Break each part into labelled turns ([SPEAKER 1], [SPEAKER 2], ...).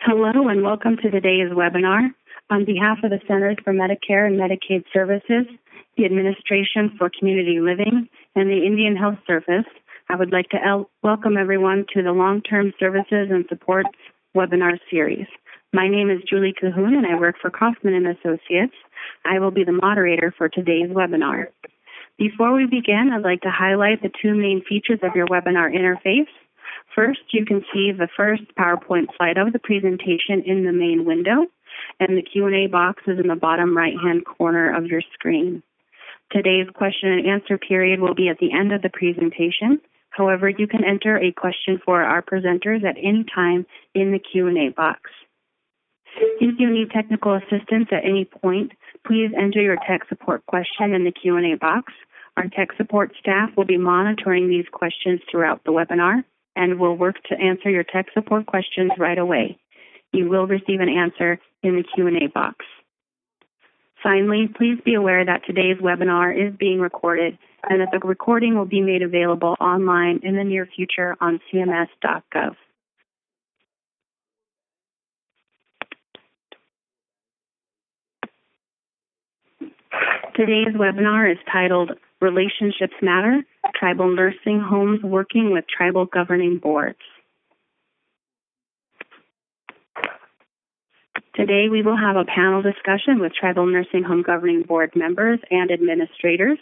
[SPEAKER 1] Hello and welcome to today's webinar. On behalf of the Centers for Medicare and Medicaid Services, the Administration for Community Living, and the Indian Health Service, I would like to welcome everyone to the Long-Term Services and Support webinar series. My name is Julie Cahoon and I work for Kaufman and Associates. I will be the moderator for today's webinar. Before we begin, I'd like to highlight the two main features of your webinar interface. First, you can see the first PowerPoint slide of the presentation in the main window, and the Q&A box is in the bottom right-hand corner of your screen. Today's question and answer period will be at the end of the presentation. However, you can enter a question for our presenters at any time in the Q&A box. If you need technical assistance at any point, please enter your tech support question in the Q&A box. Our tech support staff will be monitoring these questions throughout the webinar and will work to answer your tech support questions right away. You will receive an answer in the Q&A box. Finally, please be aware that today's webinar is being recorded and that the recording will be made available online in the near future on cms.gov. Today's webinar is titled Relationships Matter, Tribal Nursing Homes Working with Tribal Governing Boards. Today we will have a panel discussion with Tribal Nursing Home Governing Board members and administrators.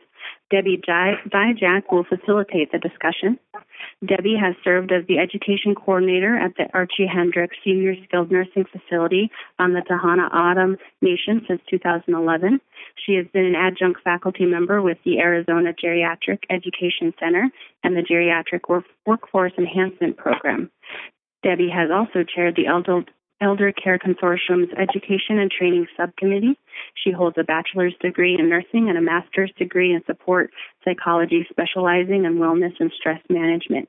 [SPEAKER 1] Debbie Dyjak will facilitate the discussion. Debbie has served as the Education Coordinator at the Archie Hendricks Sr Skilled Nursing Facility on the Tohono O'odham Nation since 2011. She has been an adjunct faculty member with the Arizona Geriatric Education Center and the Geriatric Workforce Enhancement Program. Debbie has also chaired the Elder Care Consortium's Education and Training Subcommittee. She holds a bachelor's degree in nursing and a master's degree in support psychology, specializing in wellness and stress management.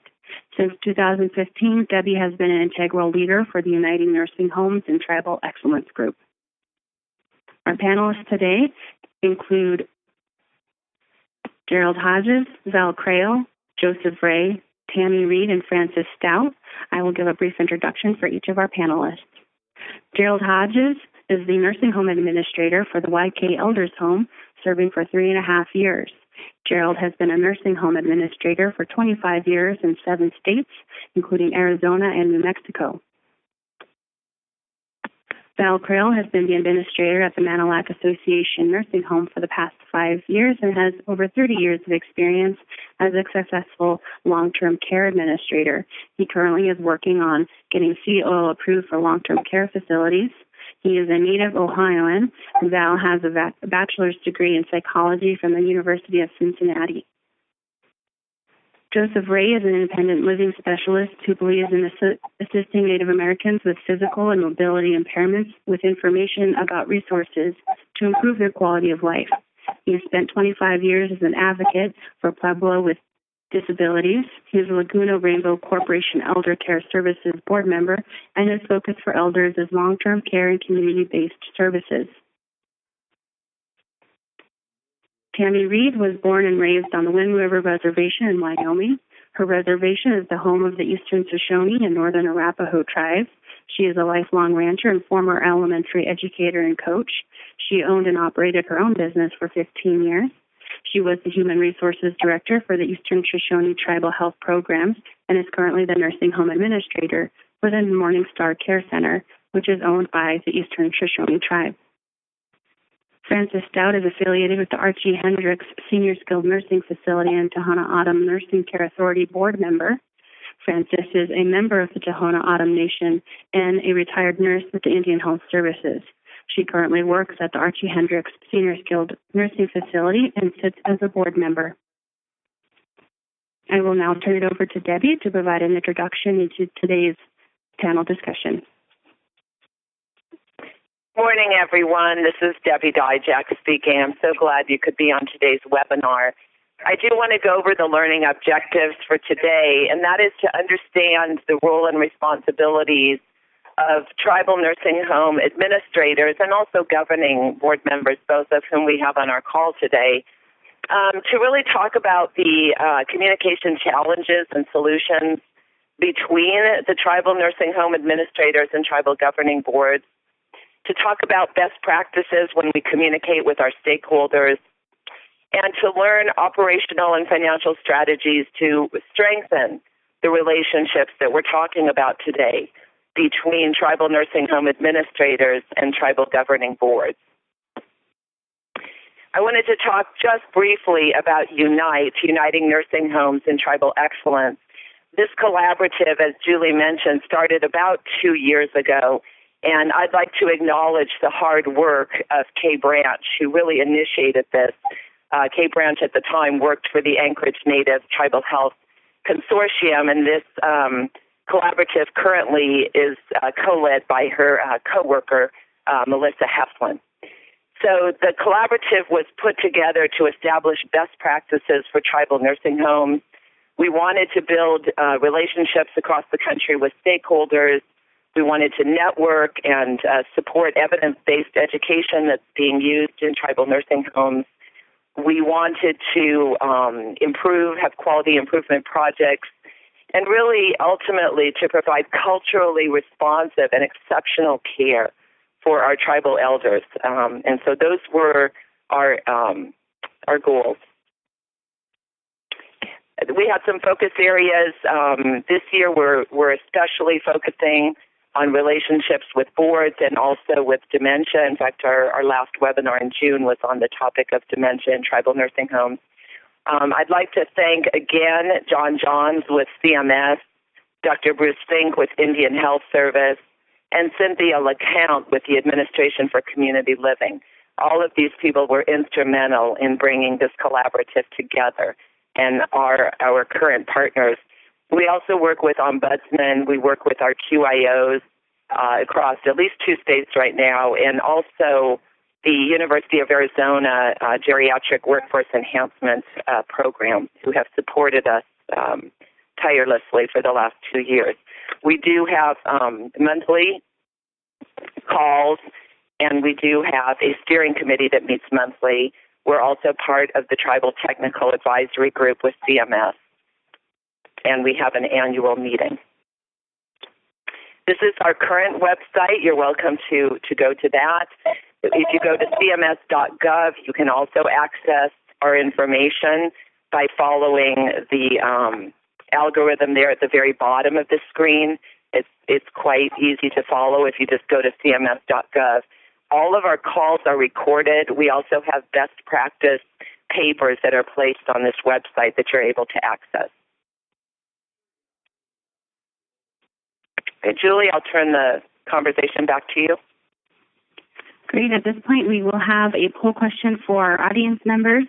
[SPEAKER 1] Since 2015, Debbie has been an integral leader for the Uniting Nursing Homes and Tribal Excellence Group. Our panelists today include Gerald Hodges, Val Crale, Joseph Ray, Tammy Reed, and Francis Stout. I will give a brief introduction for each of our panelists. Gerald Hodges is the nursing home administrator for the YK Elders Home, serving for 3.5 years. Gerald has been a nursing home administrator for 25 years in 7 states, including Arizona and New Mexico. Val Crale has been the administrator at the Manilac Association Nursing Home for the past 5 years and has over 30 years of experience as a successful long-term care administrator. He currently is working on getting COO approved for long-term care facilities. He is a native Ohioan, and Val has a bachelor's degree in psychology from the University of Cincinnati. Joseph Ray is an independent living specialist who believes in assisting Native Americans with physical and mobility impairments with information about resources to improve their quality of life. He has spent 25 years as an advocate for Pueblo with disabilities. He is a Laguna Rainbow Corporation Elder Care Services board member, and his focus for elders is long-term care and community-based services. Tammy Reed was born and raised on the Wind River Reservation in Wyoming. Her reservation is the home of the Eastern Shoshone and Northern Arapaho tribes. She is a lifelong rancher and former elementary educator and coach. She owned and operated her own business for 15 years. She was the Human Resources Director for the Eastern Shoshone Tribal Health Programs and is currently the Nursing Home Administrator for the Morning Star Care Center, which is owned by the Eastern Shoshone Tribe. Francis Stout is affiliated with the Archie Hendricks Sr Skilled Nursing Facility and Tohono O'odham Nursing Care Authority board member. Francis is a member of the Tohono O'odham Nation and a retired nurse with the Indian Health Services. She currently works at the Archie Hendricks Sr Skilled Nursing Facility and sits as a board member. I will now turn it over to Debbie to provide an introduction into today's panel discussion.
[SPEAKER 2] Morning, everyone. This is Debbie Dyjak speaking. I'm so glad you could be on today's webinar. I do want to go over the learning objectives for today, and that is to understand the role and responsibilities of tribal nursing home administrators and also governing board members, both of whom we have on our call today, to really talk about the communication challenges and solutions between the tribal nursing home administrators and tribal governing boards, to talk about best practices when we communicate with our stakeholders, and to learn operational and financial strategies to strengthen the relationships that we're talking about today between tribal nursing home administrators and tribal governing boards. I wanted to talk just briefly about Uniting Nursing Homes in Tribal Excellence. This collaborative, as Julie mentioned, started about 2 years ago, and I'd like to acknowledge the hard work of Kay Branch, who really initiated this. Kay Branch at the time worked for the Anchorage Native Tribal Health Consortium, and this collaborative currently is co-led by her co-worker, Melissa Heflin. So the collaborative was put together to establish best practices for tribal nursing homes. We wanted to build relationships across the country with stakeholders. We wanted to network and support evidence-based education that's being used in tribal nursing homes. We wanted to have quality improvement projects, and really, ultimately, to provide culturally responsive and exceptional care for our tribal elders. And so those were our goals. We had some focus areas. This year, we're especially focusing on relationships with boards and also with dementia. In fact, our last webinar in June was on the topic of dementia in tribal nursing homes. I'd like to thank again John Johns with CMS, Dr. Bruce Fink with Indian Health Service, and Cynthia LeCount with the Administration for Community Living. All of these people were instrumental in bringing this collaborative together and are our current partners. We also work with ombudsmen. We work with our QIOs across at least 2 states right now, and also the University of Arizona Geriatric Workforce Enhancement Program, who have supported us tirelessly for the last 2 years. We do have monthly calls, and we do have a steering committee that meets monthly. We're also part of the Tribal Technical Advisory Group with CMS, and we have an annual meeting. This is our current website. You're welcome to go to that. If you go to cms.gov, you can also access our information by following the algorithm there at the very bottom of the screen. It's quite easy to follow if you just go to cms.gov. All of our calls are recorded. We also have best practice papers that are placed on this website that you're able to access. Okay, Julie, I'll turn the conversation back to you.
[SPEAKER 1] Great. At this point, we will have a poll question for our audience members.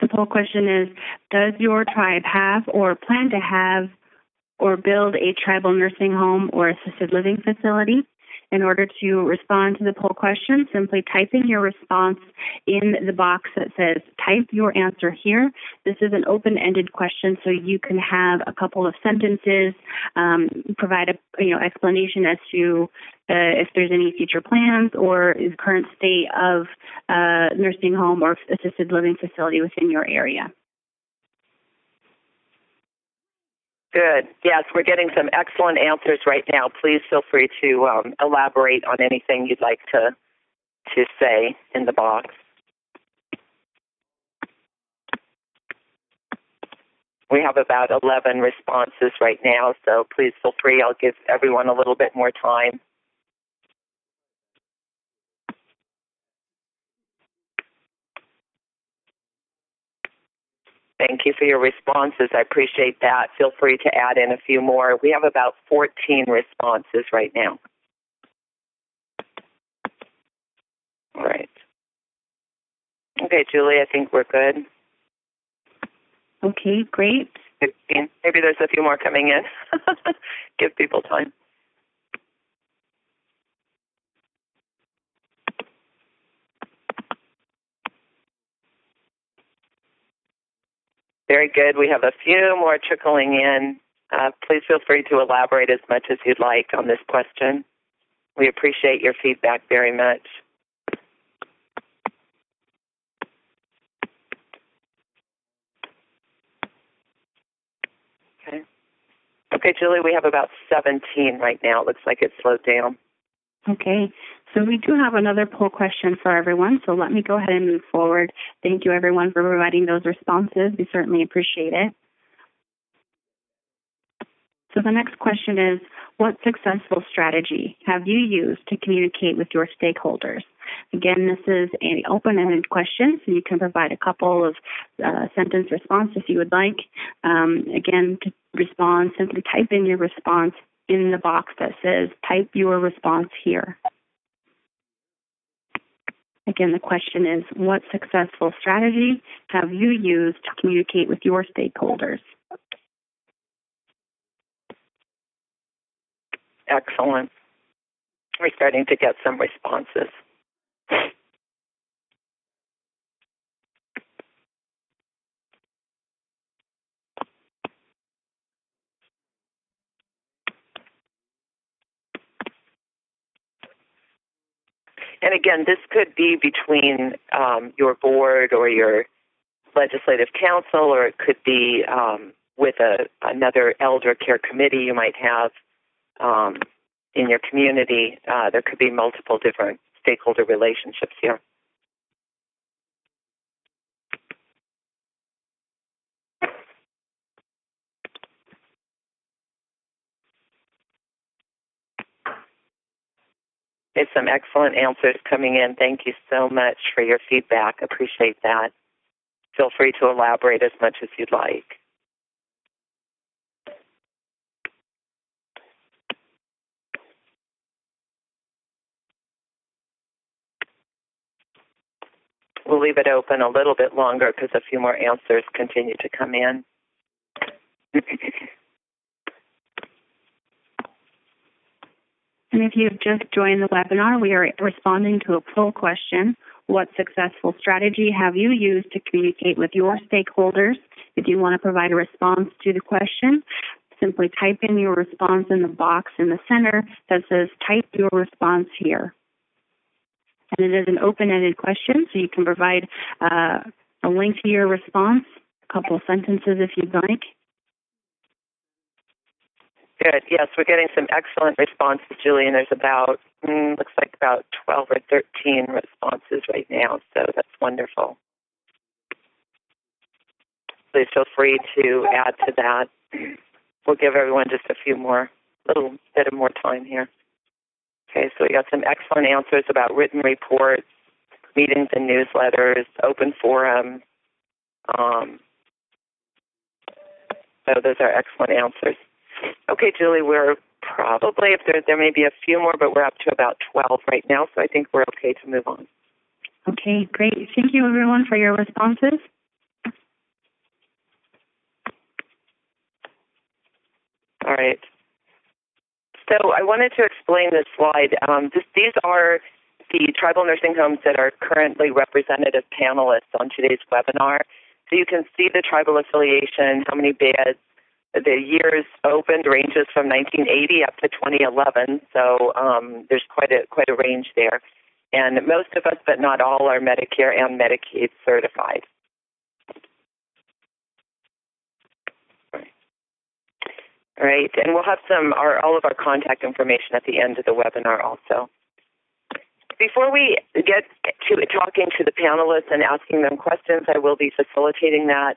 [SPEAKER 1] The poll question is, does your tribe have or plan to have or build a tribal nursing home or assisted living facility? In order to respond to the poll question, simply type in your response in the box that says, type your answer here. This is an open-ended question, so you can have a couple of sentences, provide a explanation as to if there's any future plans or the current state of nursing home or assisted living facility within your area.
[SPEAKER 2] Good. Yes, we're getting some excellent answers right now. Please feel free to elaborate on anything you'd like to say in the box. We have about 11 responses right now, so please feel free. I'll give everyone a little bit more time. Thank you for your responses. I appreciate that. Feel free to add in a few more. We have about 14 responses right now. All right. Okay, Julie, I think we're good.
[SPEAKER 1] Okay, great.
[SPEAKER 2] 15. Maybe there's a few more coming in. Give people time. Very good. We have a few more trickling in. Please feel free to elaborate as much as you'd like on this question. We appreciate your feedback very much. Okay. Okay, Julie, we have about 17 right now. It looks like it slowed down.
[SPEAKER 1] Okay, so we do have another poll question for everyone, so let me go ahead and move forward. Thank you, everyone, for providing those responses. We certainly appreciate it. So the next question is, what successful strategy have you used to communicate with your stakeholders? Again, this is an open-ended question, so you can provide a couple of sentence response if you would like. Again, to respond, simply type in your response in the box that says, type your response here. Again, the question is, what successful strategy have you used to communicate with your stakeholders?
[SPEAKER 2] Excellent. We're starting to get some responses. And again, this could be between your board or your legislative council, or it could be with another elder care committee you might have in your community. There could be multiple different stakeholder relationships here. There's some excellent answers coming in. Thank you so much for your feedback. Appreciate that. Feel free to elaborate as much as you'd like. We'll leave it open a little bit longer because a few more answers continue to come in.
[SPEAKER 1] And if you've just joined the webinar, we are responding to a poll question. What successful strategy have you used to communicate with your stakeholders? If you want to provide a response to the question, simply type in your response in the box in the center that says, type your response here. And it is an open-ended question, so you can provide a link to your response, a couple of sentences if you'd like.
[SPEAKER 2] Good. Yes, we're getting some excellent responses, Julie, and there's about, looks like about 12 or 13 responses right now, so that's wonderful. Please feel free to add to that. We'll give everyone just a little bit of more time here. Okay, so we got some excellent answers about written reports, meetings and newsletters, open forum. So those are excellent answers. Okay, Julie, we're probably, if there may be a few more, but we're up to about 12 right now, so I think we're okay to move on.
[SPEAKER 1] Okay, great. Thank you, everyone, for your responses.
[SPEAKER 2] All right. So I wanted to explain this slide. These are the tribal nursing homes that are currently represented as panelists on today's webinar. So you can see the tribal affiliation, how many beds. The years opened ranges from 1980 up to 2011, so there's quite a range there. And most of us, but not all, are Medicare and Medicaid certified. All right, and we'll have all of our contact information at the end of the webinar also. Before we get to talking to the panelists and asking them questions, I will be facilitating that.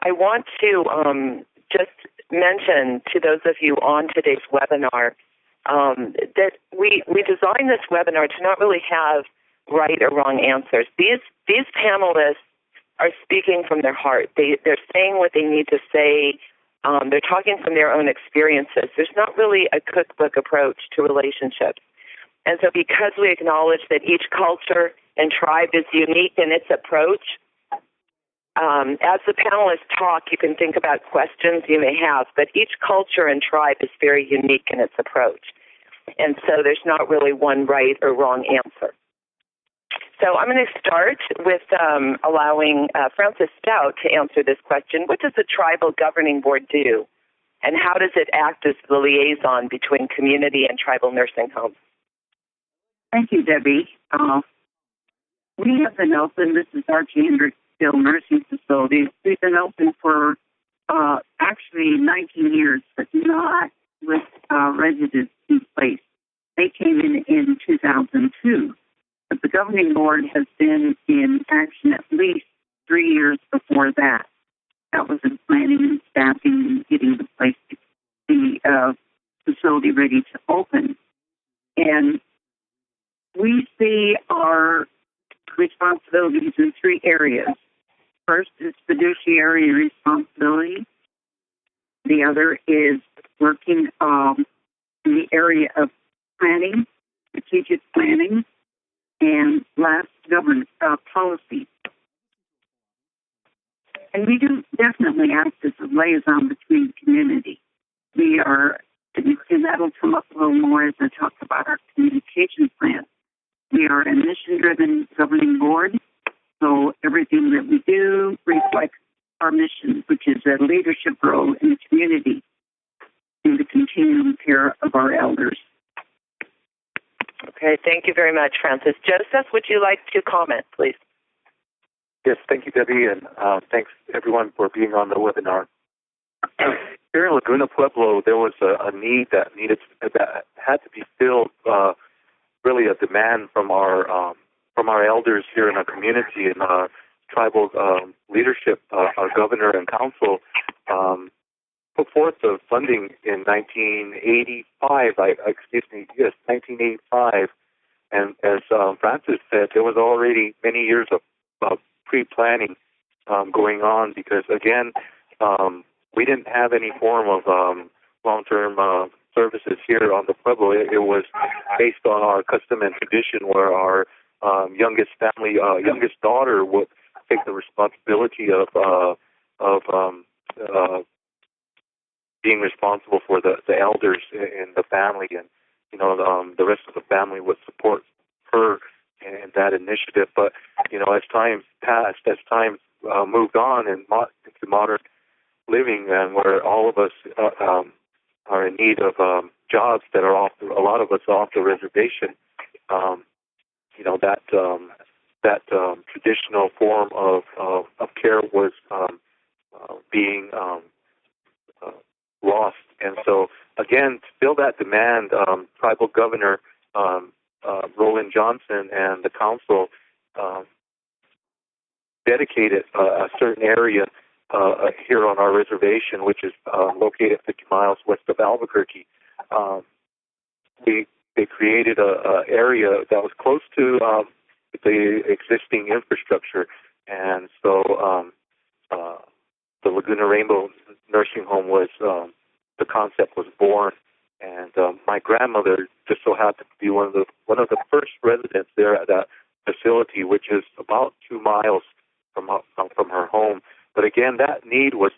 [SPEAKER 2] I want to just mention to those of you on today's webinar that we designed this webinar to not really have right or wrong answers. These panelists are speaking from their heart. They're saying what they need to say. They're talking from their own experiences. There's not really a cookbook approach to relationships. And so because we acknowledge that each culture and tribe is unique in its approach, as the panelists talk, you can think about questions you may have, but each culture and tribe is very unique in its approach. And so there's not really one right or wrong answer. So I'm going to start with allowing Francis Stout to answer this question. What does the Tribal Governing Board do, and how does it act as the liaison between community and tribal nursing homes?
[SPEAKER 3] Thank you, Debbie. We have been open. This is Archie Hendricks Nursing Facilities. We've been open for actually 19 years, but not with residents in place. They came in 2002. But the governing board has been in action at least 3 years before that. That was in planning and staffing and getting the place, the facility ready to open. And we see our responsibilities in 3 areas. First is fiduciary responsibility. The other is working in the area of planning, strategic planning, and last, governance policy. And we do definitely act as a liaison between community. We are, and that'll come up a little more as I talk about our communication plan. We are a mission-driven governing board, so everything that we do reflects our mission, which is a leadership role in the community in the continuing care of our elders.
[SPEAKER 2] Okay, thank you very much, Francis. Joseph, would you like to comment, please?
[SPEAKER 4] Yes, thank you, Debbie, and thanks, everyone, for being on the webinar. Here in Laguna Pueblo, there was a need that had to be filled, really a demand from our elders here in our community and our tribal leadership. Our governor and council put forth the funding in 1985, 1985. And as Francis said, there was already many years of pre-planning going on because, again, we didn't have any form of long-term services here on the Pueblo. It was based on our custom and tradition where our youngest daughter would take the responsibility of being responsible for the elders in the family, and the rest of the family would support her in that initiative. But as time passed, as time moved on into modern living, and where all of us are in need of jobs that are a lot of us off the reservation, that traditional form of care was being lost. And so, again, to fill that demand, Tribal Governor Roland Johnson and the council dedicated a certain area here on our reservation, which is located 50 miles west of Albuquerque. They created a area that was close to the existing infrastructure, and so the Laguna Rainbow Nursing Home was the concept was born. And my grandmother just so happened to be one of the first residents there at that facility, which is about 2 miles from her home. But again, that need was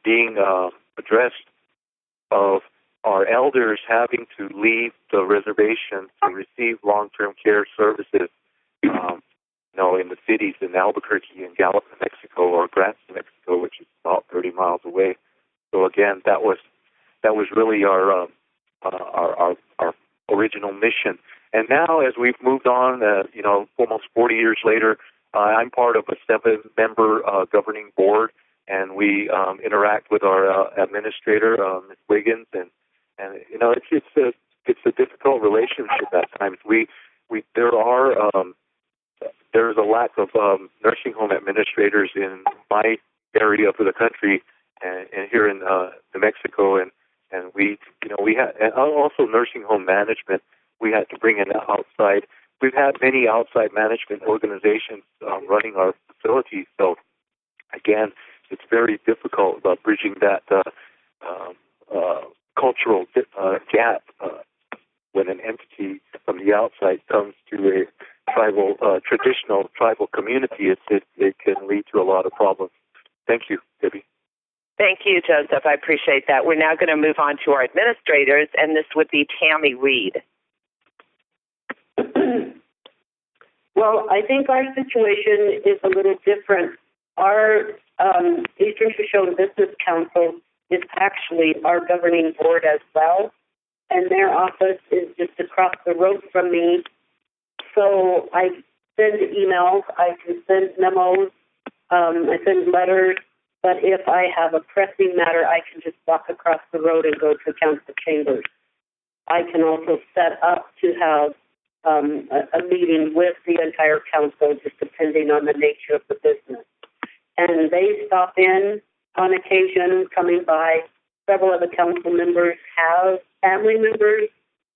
[SPEAKER 4] being addressed of our elders having to leave the reservation to receive long-term care services, in the cities in Albuquerque and Gallup, New Mexico, or Grants, New Mexico, which is about 30 miles away. So again, that was really our original mission. And now, as we've moved on, almost 40 years later, I'm part of a 7-member governing board, and we interact with our administrator, Ms. Wiggins, and it's a difficult relationship at times. There's a lack of nursing home administrators in my area of the country, and here in New Mexico, and we had, and also nursing home management. We had to bring in outside. We've had many outside management organizations running our facilities. So again, it's very difficult bridging that cultural gap when an entity from the outside comes to a traditional tribal community. It can lead to a lot of problems. Thank you, Debbie.
[SPEAKER 2] Thank you, Joseph. I appreciate that. We're now going to move on to our administrators, and this would be Tammy Reed.
[SPEAKER 5] Well, I think our situation is a little different. Our Eastern Shoshone Business Council is actually our governing board as well, and their office is just across the road from me. So I send emails, I can send memos, I send letters, But if I have a pressing matter, I can just walk across the road and go to council chambers. I can also set up to have a meeting with the entire council, just depending on the nature of the business. And they stop in on occasion, coming by. Several of the council members have family members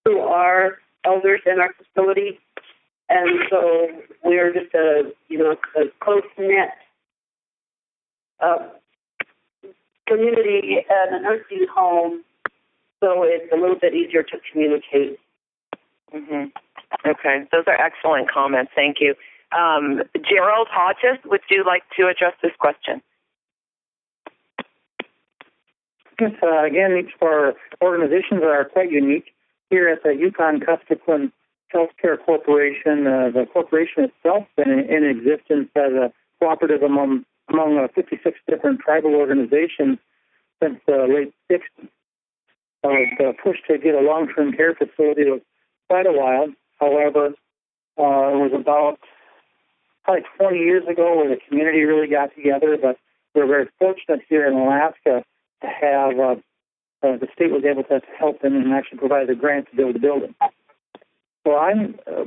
[SPEAKER 5] who are elders in our facility. And so we're just a close-knit community and a nursing home, so it's a little bit easier to communicate.
[SPEAKER 2] Mm-hmm. Okay, those are excellent comments. Thank you. Gerald Hodges, would you like to address this question?
[SPEAKER 6] Yes, again, each of our organizations are quite unique. Here at the Yukon-Kuskokwim Healthcare Corporation, the corporation itself been in existence as a cooperative among 56 different tribal organizations since the late 60s. The push to get a long-term care facility was quite a while. However, it was about probably 20 years ago where the community really got together, but we're very fortunate here in Alaska to have the state was able to help them and actually provide a grant to build the building. So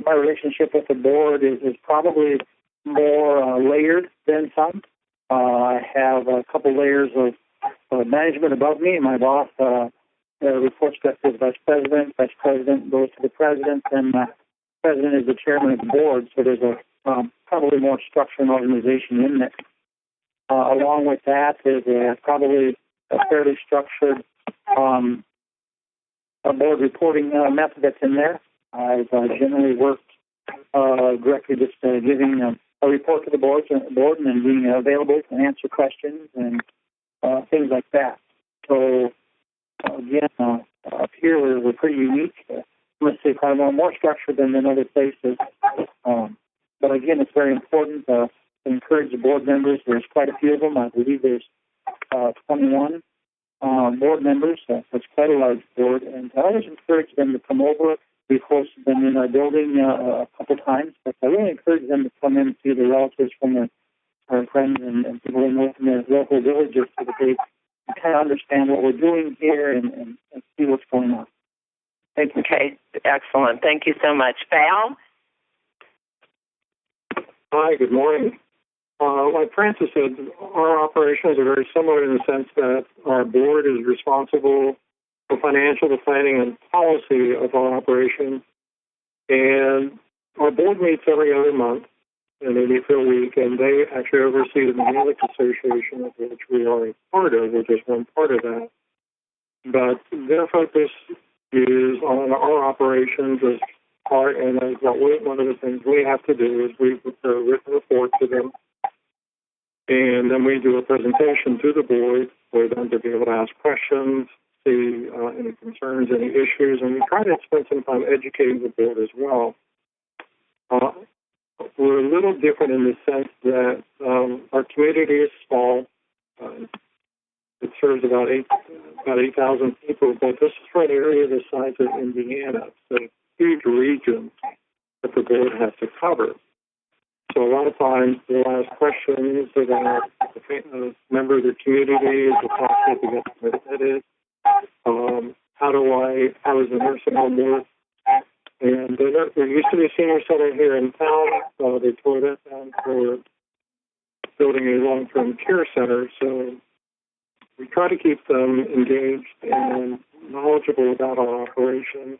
[SPEAKER 6] my relationship with the board is probably more layered than some. I have a couple layers of management above me. My boss reports to the vice president goes to the president, and the president is the chairman of the board. So there's probably more structure and organization in there. Along with that is probably a fairly structured a board reporting method that's in there. I've generally worked directly just giving a report to the board and then being available to answer questions and things like that. So, again, up here we're pretty unique. Let's say probably more structured than in other places. But, again, it's very important to encourage the board members. There's quite a few of them. I believe there's 21 board members. That's quite a large board. And I always encourage them to come over. We've hosted them in our building a couple times, but I really encourage them to come in and see the relatives from their friends and people they know from their local villages so that they kind of understand what we're doing here and see what's going on. Thank you.
[SPEAKER 2] Okay, excellent. Thank you so much. Val?
[SPEAKER 7] Hi, good morning. Like Francis said, our operations are very similar in the sense that our board is responsible for financial, the planning, and policy of our operation. And our board meets every other month, and they meet for a week, and they actually oversee the Mechanics Association, of which we are a part of, which is one part of that. But their focus is on our operations as part, and as one of the things we have to do is we prepare a written report to them, and then we do a presentation to the board for them to be able to ask questions, see any concerns, any issues, and we try to spend some time educating the board as well. We're a little different in the sense that our community is small. It serves about 8,000 people, but this is for an area the size of Indiana. It's a huge region that the board has to cover. So a lot of times they'll ask questions about a member of the community, is it possible to get permitted? How does the nursing home work? And there used to be a senior center here in town. They tore that down for building a long-term care center. So we try to keep them engaged and knowledgeable about our operation,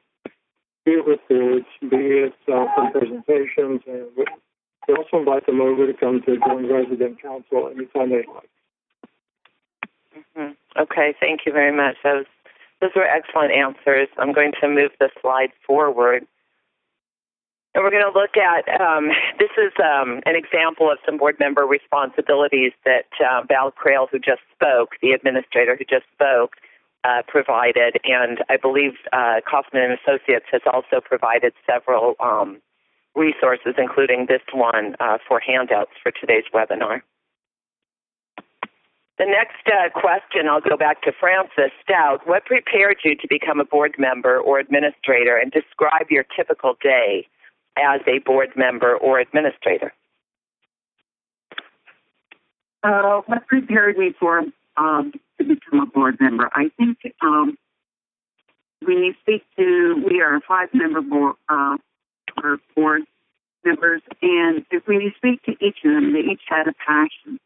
[SPEAKER 7] be it with boards, be it from presentations, and we also invite them over to come to join resident council anytime they like.
[SPEAKER 2] Mm-hmm. Okay, thank you very much. Those were excellent answers. I'm going to move the slide forward. And we're going to look at, this is an example of some board member responsibilities that Val Crale, who just spoke, the administrator who just spoke, provided. And I believe Kaufman & Associates has also provided several resources, including this one for handouts for today's webinar. The next question, I'll go back to Francis Stout. What prepared you to become a board member or administrator, and describe your typical day as a board member or administrator?
[SPEAKER 3] what prepared me for to become a board member? I think when you speak to, we are a 5-member board, board members, and when you speak to each of them, they each had a passion.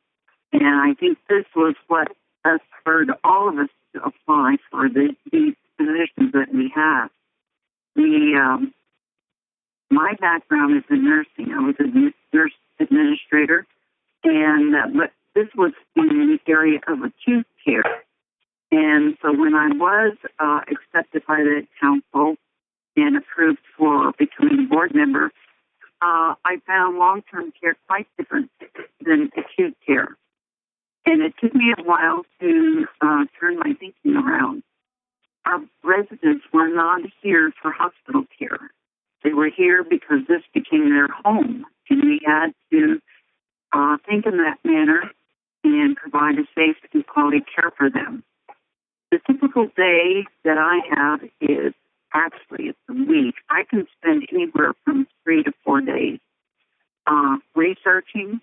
[SPEAKER 3] And I think this was what has spurred all of us to apply for these positions that we have. My background is in nursing. I was a nurse administrator, and but this was in the area of acute care. And so when I was accepted by the council and approved for becoming a board member, I found long-term care quite different than acute care. And it took me a while to turn my thinking around. Our residents were not here for hospital care. They were here because this became their home, and we had to think in that manner and provide a safe and quality care for them. The typical day that I have is actually it's a week. I can spend anywhere from 3 to 4 days researching,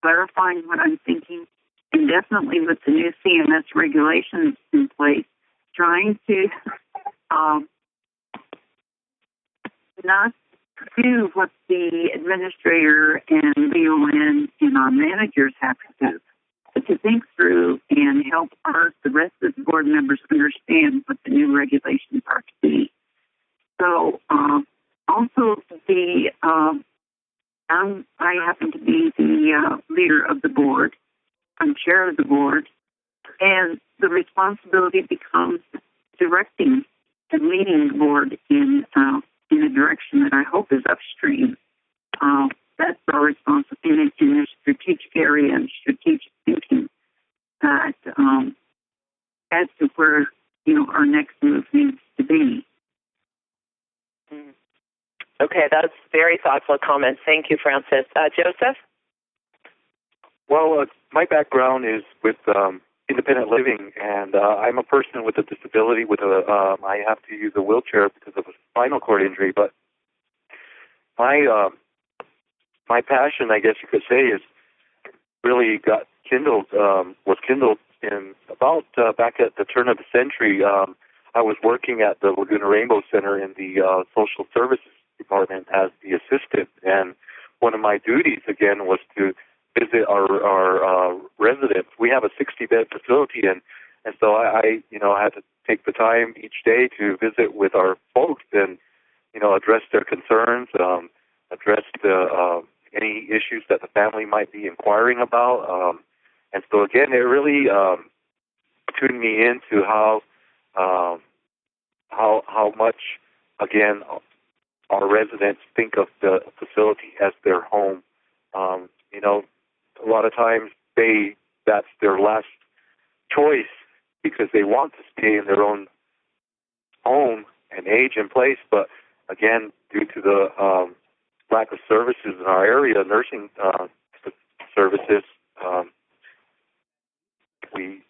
[SPEAKER 3] clarifying what I'm thinking, and definitely with the new CMS regulations in place, trying to not do what the administrator and BON and our managers have to do, but to think through and help the rest of the board members understand what the new regulations are to be. So also I happen to be the leader of the board. I'm chair of the board, and the responsibility becomes directing and leading the board in a direction that I hope is upstream. That's our responsibility in a strategic area and strategic thinking that as to where our next move needs to be.
[SPEAKER 2] Okay, that's very thoughtful comments. Thank you, Francis. Joseph?
[SPEAKER 4] Well, my background is with independent living, and I'm a person with a disability. I have to use a wheelchair because of a spinal cord injury. But my passion, I guess you could say, is really was kindled in about back at the turn of the century. I was working at the Laguna Rainbow Center in the social services department as the assistant, and one of my duties again was to visit our residents. We have a 60-bed facility, and so I had to take the time each day to visit with our folks and address their concerns, address any issues that the family might be inquiring about, and so again, it really tuned me into how much again our residents think of the facility as their home. A lot of times that's their last choice because they want to stay in their own home and age and place. But again, due to the lack of services in our area, nursing services, we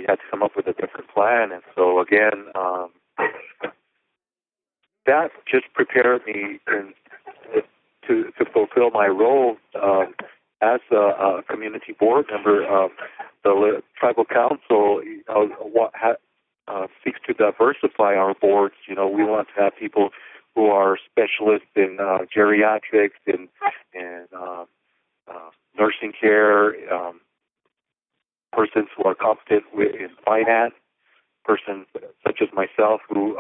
[SPEAKER 4] had to come up with a different plan. And so again, that just prepared me to fulfill my role as a community board member. The tribal council seeks to diversify our boards. We want to have people who are specialists in geriatrics and nursing care, persons who are competent in finance, persons such as myself who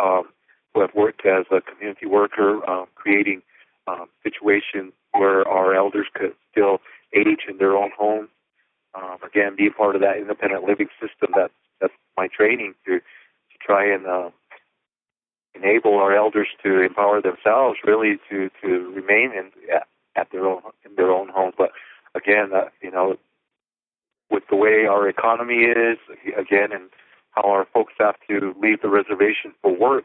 [SPEAKER 4] have worked as a community worker, creating situations where our elders could still age in their own home. Again, be a part of that independent living system. That's my training to try and enable our elders to empower themselves, really to remain in their own home. But again, with the way our economy is, again, and how our folks have to leave the reservation for work,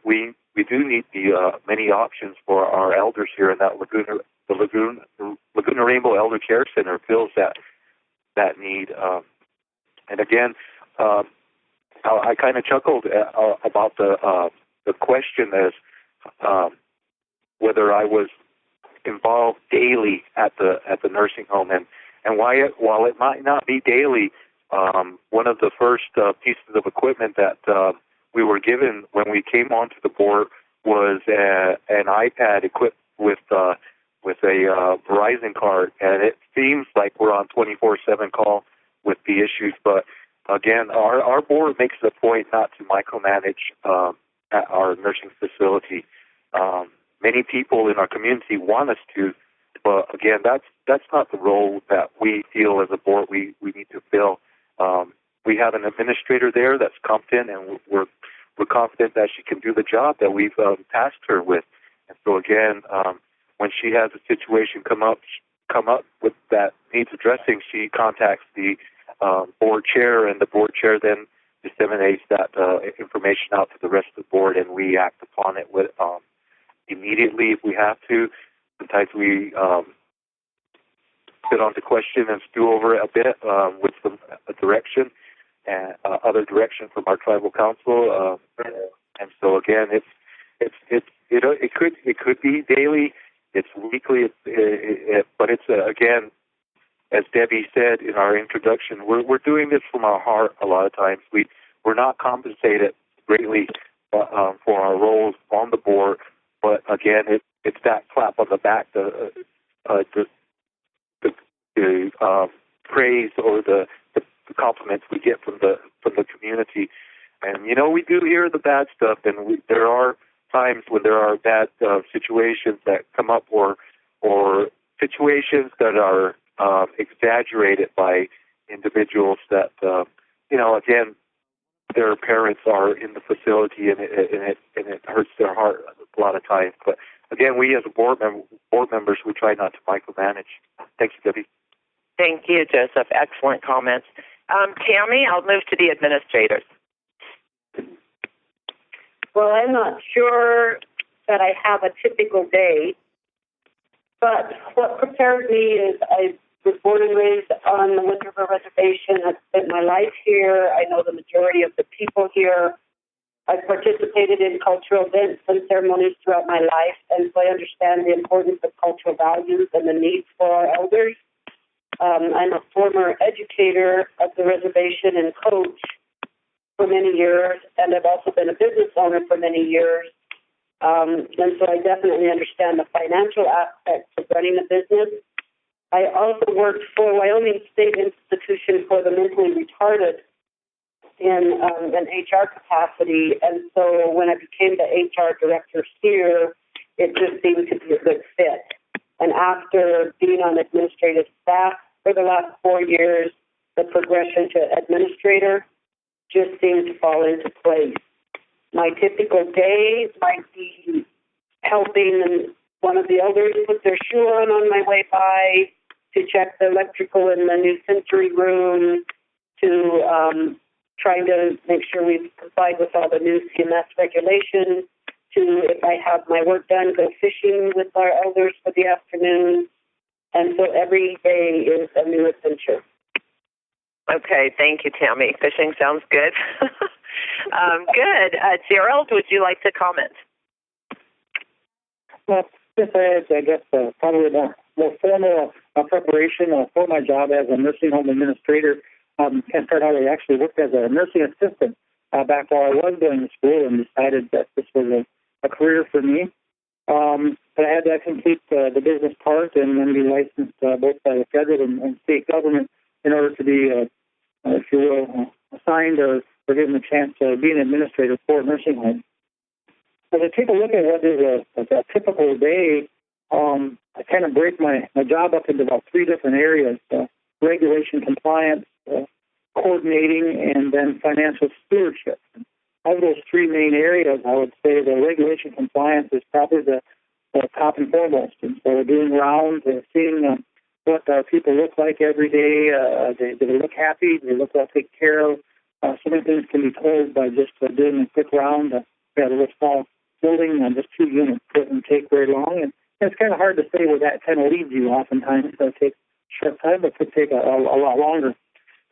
[SPEAKER 4] we do need the many options for our elders here in that Laguna Rainbow Elder Care Center fills that need. And again, I kind of chuckled about the question as whether I was involved daily at the nursing home, and And while it might not be daily, one of the first pieces of equipment that we were given when we came onto the board was an iPad equipped with a Verizon card, and it seems like we're on 24/7 call with the issues. But again, our board makes it a point not to micromanage at our nursing facility. Many people in our community want us to, but again, that's not the role that we feel as a board we need to fill. We have an administrator there that's competent, and we're confident that she can do the job that we've tasked her with. And so again, when she has a situation come up with that needs addressing, she contacts the board chair, and the board chair then disseminates that information out to the rest of the board, and we act upon it with immediately if we have to. Sometimes we sit on the question and stew over it a bit with some direction and other direction from our tribal council. And so again, it could be daily, it's weekly, but it's again, as Debbie said in our introduction, we're doing this from our heart. A lot of times we're not compensated greatly for our roles on the board, but again, it's that clap on the back, the praise or the compliments we get from the community. And we do hear the bad stuff, and there are times when there are bad situations that come up, or situations that are exaggerated by individuals that again, their parents are in the facility, and it hurts their heart a lot of times. But again, we as board members, we try not to micromanage. Thank you, Debbie.
[SPEAKER 2] Thank you, Joseph. Excellent comments. Tammy, I'll move to the administrators.
[SPEAKER 5] Well, I'm not sure that I have a typical day, but what prepared me is I was born and raised on the Wind River Reservation. I've spent my life here. I know the majority of the people here. I've participated in cultural events and ceremonies throughout my life, and so I understand the importance of cultural values and the needs for our elders. I'm a former educator of the reservation and coach for many years, and I've also been a business owner for many years. And so I definitely understand the financial aspects of running a business. I also worked for Wyoming State Institution for the Mentally Retarded in an HR capacity, and so when I became the HR director here, it just seemed to be a good fit. And after being on administrative staff for the last 4 years, the progression to administrator just seemed to fall into place. My typical day might be helping one of the elders put their shoe on my way by, to check the electrical in the new sensory room, to trying to make sure we've complied with all the new CMS regulations, to, if I have my work done, go fishing with our elders for the afternoon. And so every day is a new adventure.
[SPEAKER 2] Okay, thank you, Tammy. Fishing sounds good. Good. Gerald, would you like to comment?
[SPEAKER 6] Well, just I guess probably more formal preparation for my job as a nursing home administrator. And started out, I actually worked as a nursing assistant back while I was going to school, and decided that this was a career for me. But I had to complete the business part and then be licensed both by the federal and state government in order to be, if you will, assigned or given a chance to be an administrator for a nursing home. So to take a look at what is a typical day, I kind of break my job up into about 3 different areas: regulation compliance, coordinating, and then financial stewardship. Of those 3 main areas, I would say the regulation compliance is probably the top and foremost. And so we're doing rounds and seeing what our people look like every day. Do they look happy? Do they look well taken care of? So many things can be told by just doing a quick round. We have a little small building, just 2 units. Doesn't take very long. And it's kind of hard to say where that kind of leads you. Oftentimes it takes a short time, but it could take a lot longer.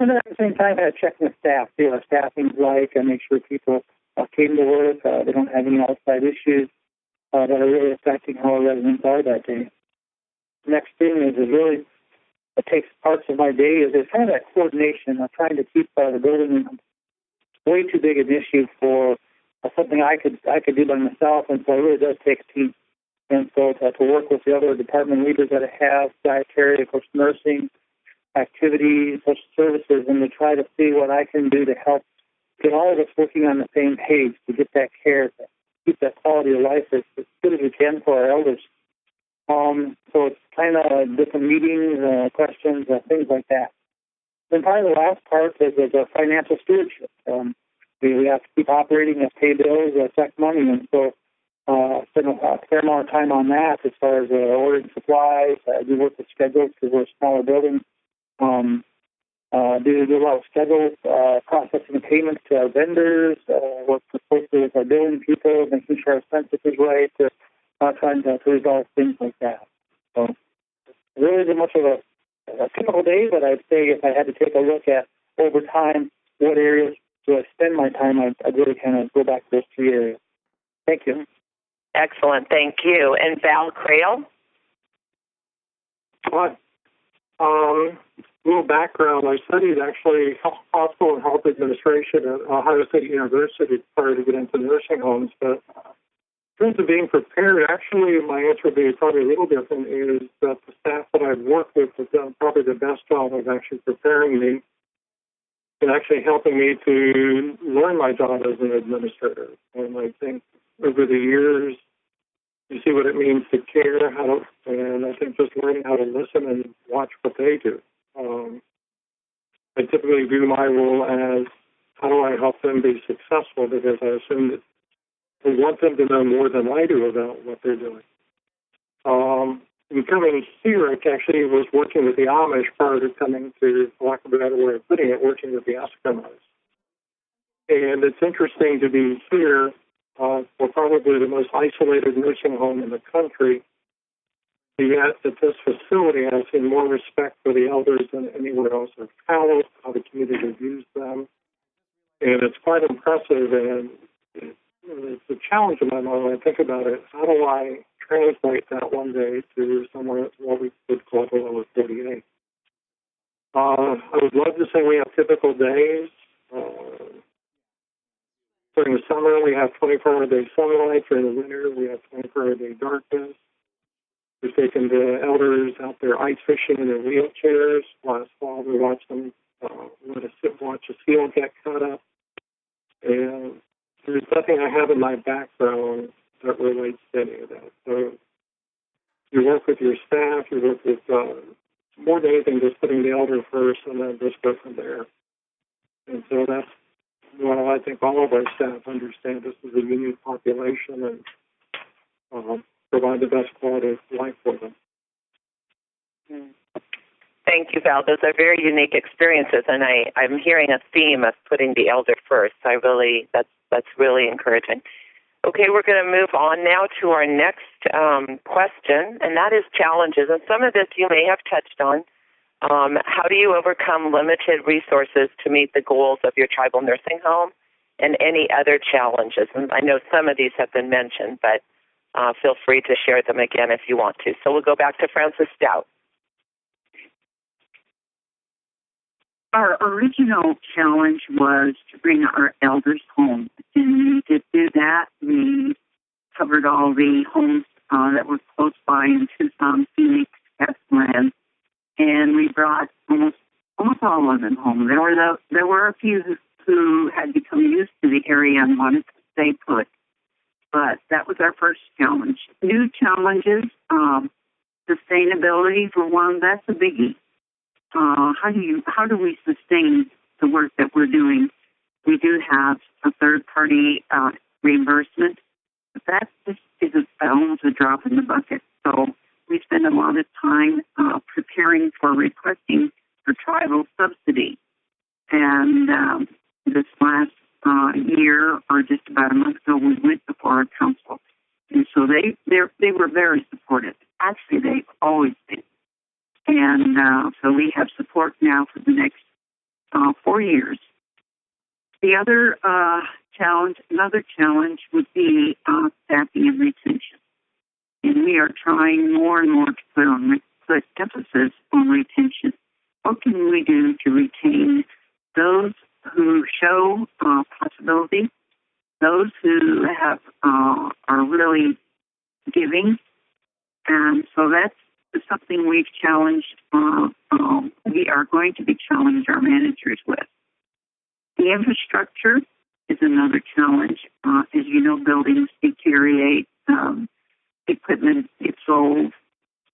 [SPEAKER 6] And then at the same time, I check the staff, see what staffing's like, and make sure people came to work, they don't have any outside issues that are really affecting how our residents are that day. The next thing is really takes parts of my day is kind of that coordination. I'm trying to keep the building way too big an issue for something I could do by myself, and so it really does take a team. And so to work with the other department leaders that I have, dietary, of course, nursing, activities, social services, and to try to see what I can do to help get all of us working on the same page to get that care, to keep that quality of life as good as we can for our elders. So it's kind of different meetings, questions, things like that. Then probably the last part is financial stewardship. We have to keep operating, pay bills, collect money, and so spend a fair amount of time on that as far as ordering supplies. We work with schedules because we're a smaller building. Do a lot of schedules, processing payments to our vendors, work closely with our billing people, making sure our census is right, trying to resolve things like that. So it really isn't much of a typical day, but I'd say if I had to take a look at over time, what areas do I spend my time, I'd really kind of go back to those 3 areas. Thank you.
[SPEAKER 2] Excellent. Thank you. And Val Crale?
[SPEAKER 7] Hi. Little background. I studied actually hospital and health administration at Ohio State University prior to getting into nursing homes. But in terms of being prepared, actually my answer would be probably a little different, is that the staff that I've worked with have done probably the best job of actually preparing me and actually helping me to learn my job as an administrator. And I think over the years, you see what it means to care, and I think just learning how to listen and watch what they do. I typically view my role as how do I help them be successful, because I assume that I want them to know more than I do about what they're doing. In coming here, I actually was working with the Amish prior to coming to, for lack of a better way of putting it, working with the Eskimos. And it's interesting to be here for probably the most isolated nursing home in the country. Yet at this facility, I've seen more respect for the elders than anywhere else I've traveled, how the community views them. And it's quite impressive. And it's a challenge in my mind when I think about it. How do I translate that one day to somewhere what we would call the lower 48? I would love to say we have typical days. During the summer, we have 24-hour-day sunlight. During the winter, we have 24-hour-day darkness. We've taken the elders out there ice fishing in their wheelchairs. Last fall, we watched them watch a seal get cut up. And there's nothing I have in my background that relates to any of that. So you work with your staff, you work with more than anything, just putting the elder first and then just go from there. And so that's, well, I think all of our staff understand this is a unique population and provide the best quality of life for them.
[SPEAKER 2] Thank you, Val. Those are very unique experiences, and I'm hearing a theme of putting the elder first. That's really encouraging. Okay, we're going to move on now to our next question, and that is challenges. And some of this you may have touched on. How do you overcome limited resources to meet the goals of your tribal nursing home, and any other challenges? And I know some of these have been mentioned, but feel free to share them again if you want to. So we'll go back to Frances Stout.
[SPEAKER 3] Our original challenge was to bring our elders home. And to do that, we covered all the homes that were close by in Tucson, Phoenix, Escalante, and we brought almost all of them home. There were a few who had become used to the area and wanted to stay put. But that was our first challenge. New challenges, sustainability for one, that's a biggie. How do we sustain the work that we're doing? We do have a third-party reimbursement, but that just is almost a drop in the bucket. So we spend a lot of time preparing for requesting for tribal subsidy. And this last year, or just about a month ago, we went before our council, and so they were very supportive. Actually, they've always been, and so we have support now for the next 4 years. The other another challenge would be staffing and retention, and we are trying more and more to put emphasis on retention. we do to retain those who show possibility, those who have are really giving, and so that's something we've challenged. We are going to be challenged our managers with. The infrastructure is another challenge. As you know, buildings deteriorate, equipment gets old,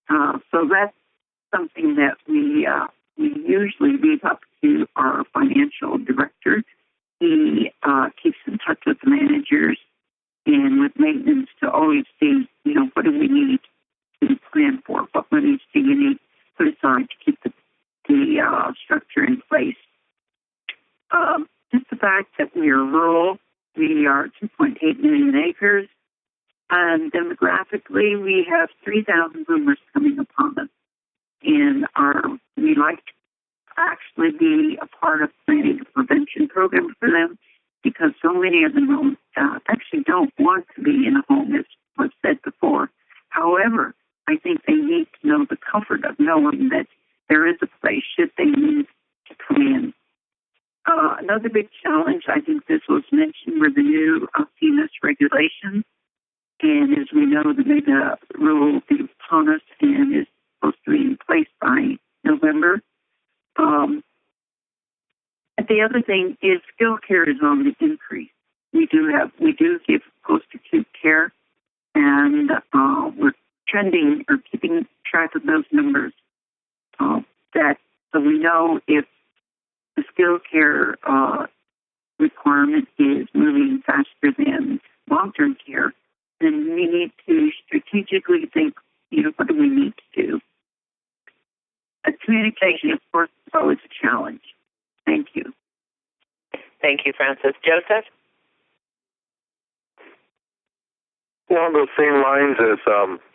[SPEAKER 3] so that's something that we usually leave up to our financial director. He keeps in touch with the managers and with maintenance to always see, what do we need to plan for? What monies do you need put aside to keep the structure in place? Just the fact that we are rural, we are 2.8 million acres, and demographically we have 3,000 boomers coming upon us. And we like to actually be a part of planning a prevention program for them, because so many of them actually don't want to be in a home, as was said before. However, I think they need to know the comfort of knowing that there is a place should they need to come in. Another big challenge, I think this was mentioned, were the new CMS regulations. And as we know, the mega rule will be upon us and is supposed to be in place by November. The other thing is skilled care is on the increase. We do give post-acute care, and we're trending or keeping track of those numbers. So we know if the skilled care requirement is moving faster than long-term care, then we need to strategically think, what do we need to do? Communication, of course, is always a challenge. Thank you.
[SPEAKER 2] Thank you, Frances. Joseph?
[SPEAKER 4] Along those same lines as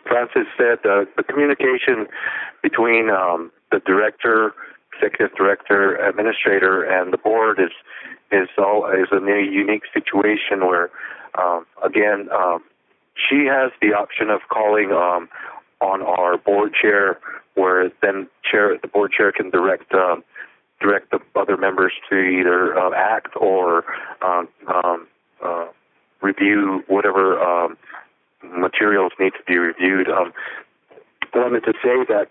[SPEAKER 4] Frances said, the communication between the director, executive director, administrator, and the board is a unique situation where, again, she has the option of calling on our board chair, where then the board chair can direct the other members to either act or review whatever materials need to be reviewed. I wanted to say that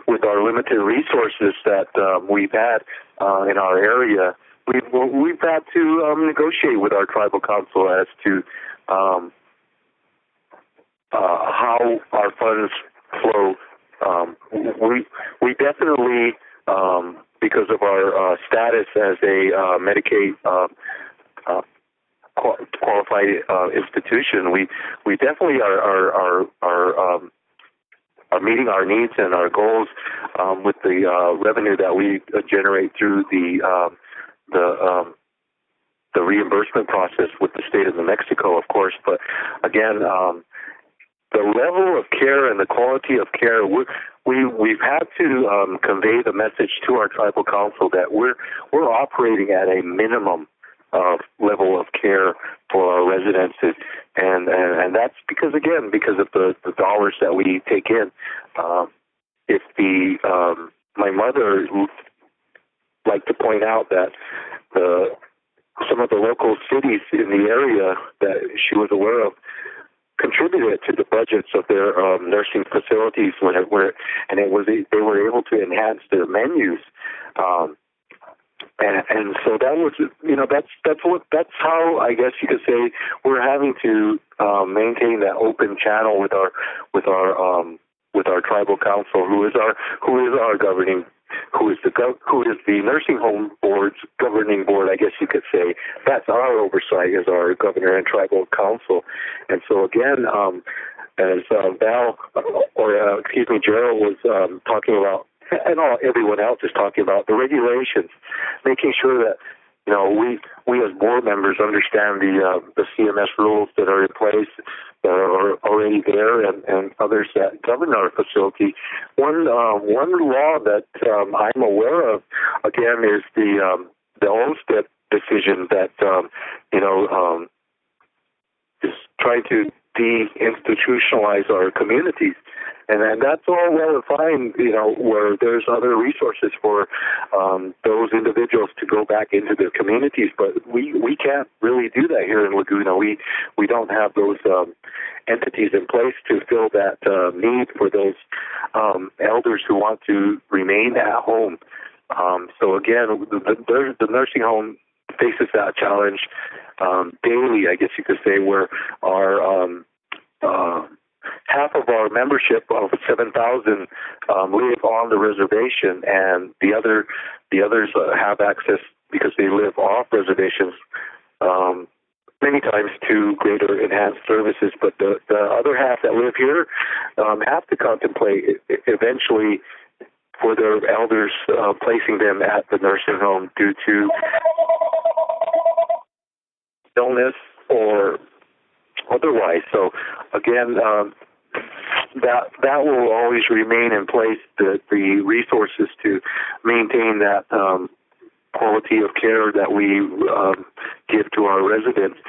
[SPEAKER 4] with our limited resources that we've had in our area, we've had to negotiate with our tribal council as to how our funds flow. We definitely, because of our status as a Medicaid qualified institution, we definitely are meeting our needs and our goals with the revenue that we generate through the reimbursement process with the state of New Mexico, of course. But again, the level of care and the quality of care, we've had to convey the message to our tribal council that we're operating at a minimum of level of care for our residents, and that's because of the dollars that we take in. If my mother liked to point out that some of the local cities in the area that she was aware of contributed to the budgets of their nursing facilities they were able to enhance their menus. And so that was, that's how I guess you could say we're having to maintain that open channel with our tribal council, who is the nursing home board's governing board, I guess you could say. That's our oversight as our governor and tribal council. And so again, as Val, Gerald was talking about, and everyone else is talking about, the regulations, making sure that we as board members understand the CMS rules that are in place, that are already there, and others that govern our facility. One law that I'm aware of, again, is the Olmstead decision that is trying to deinstitutionalize our communities. And that's all well and fine, where there's other resources for those individuals to go back into their communities. But we can't really do that here in Laguna. We don't have those entities in place to fill that need for those elders who want to remain at home. So again, the nursing home faces that challenge daily, I guess you could say, where our half of our membership of 7,000 live on the reservation, and the others have access because they live off reservations. Many times to greater enhanced services, but the other half that live here have to contemplate eventually for their elders placing them at the nursing home due to illness or otherwise. So again, that will always remain in place. The resources to maintain that quality of care that we give to our residents.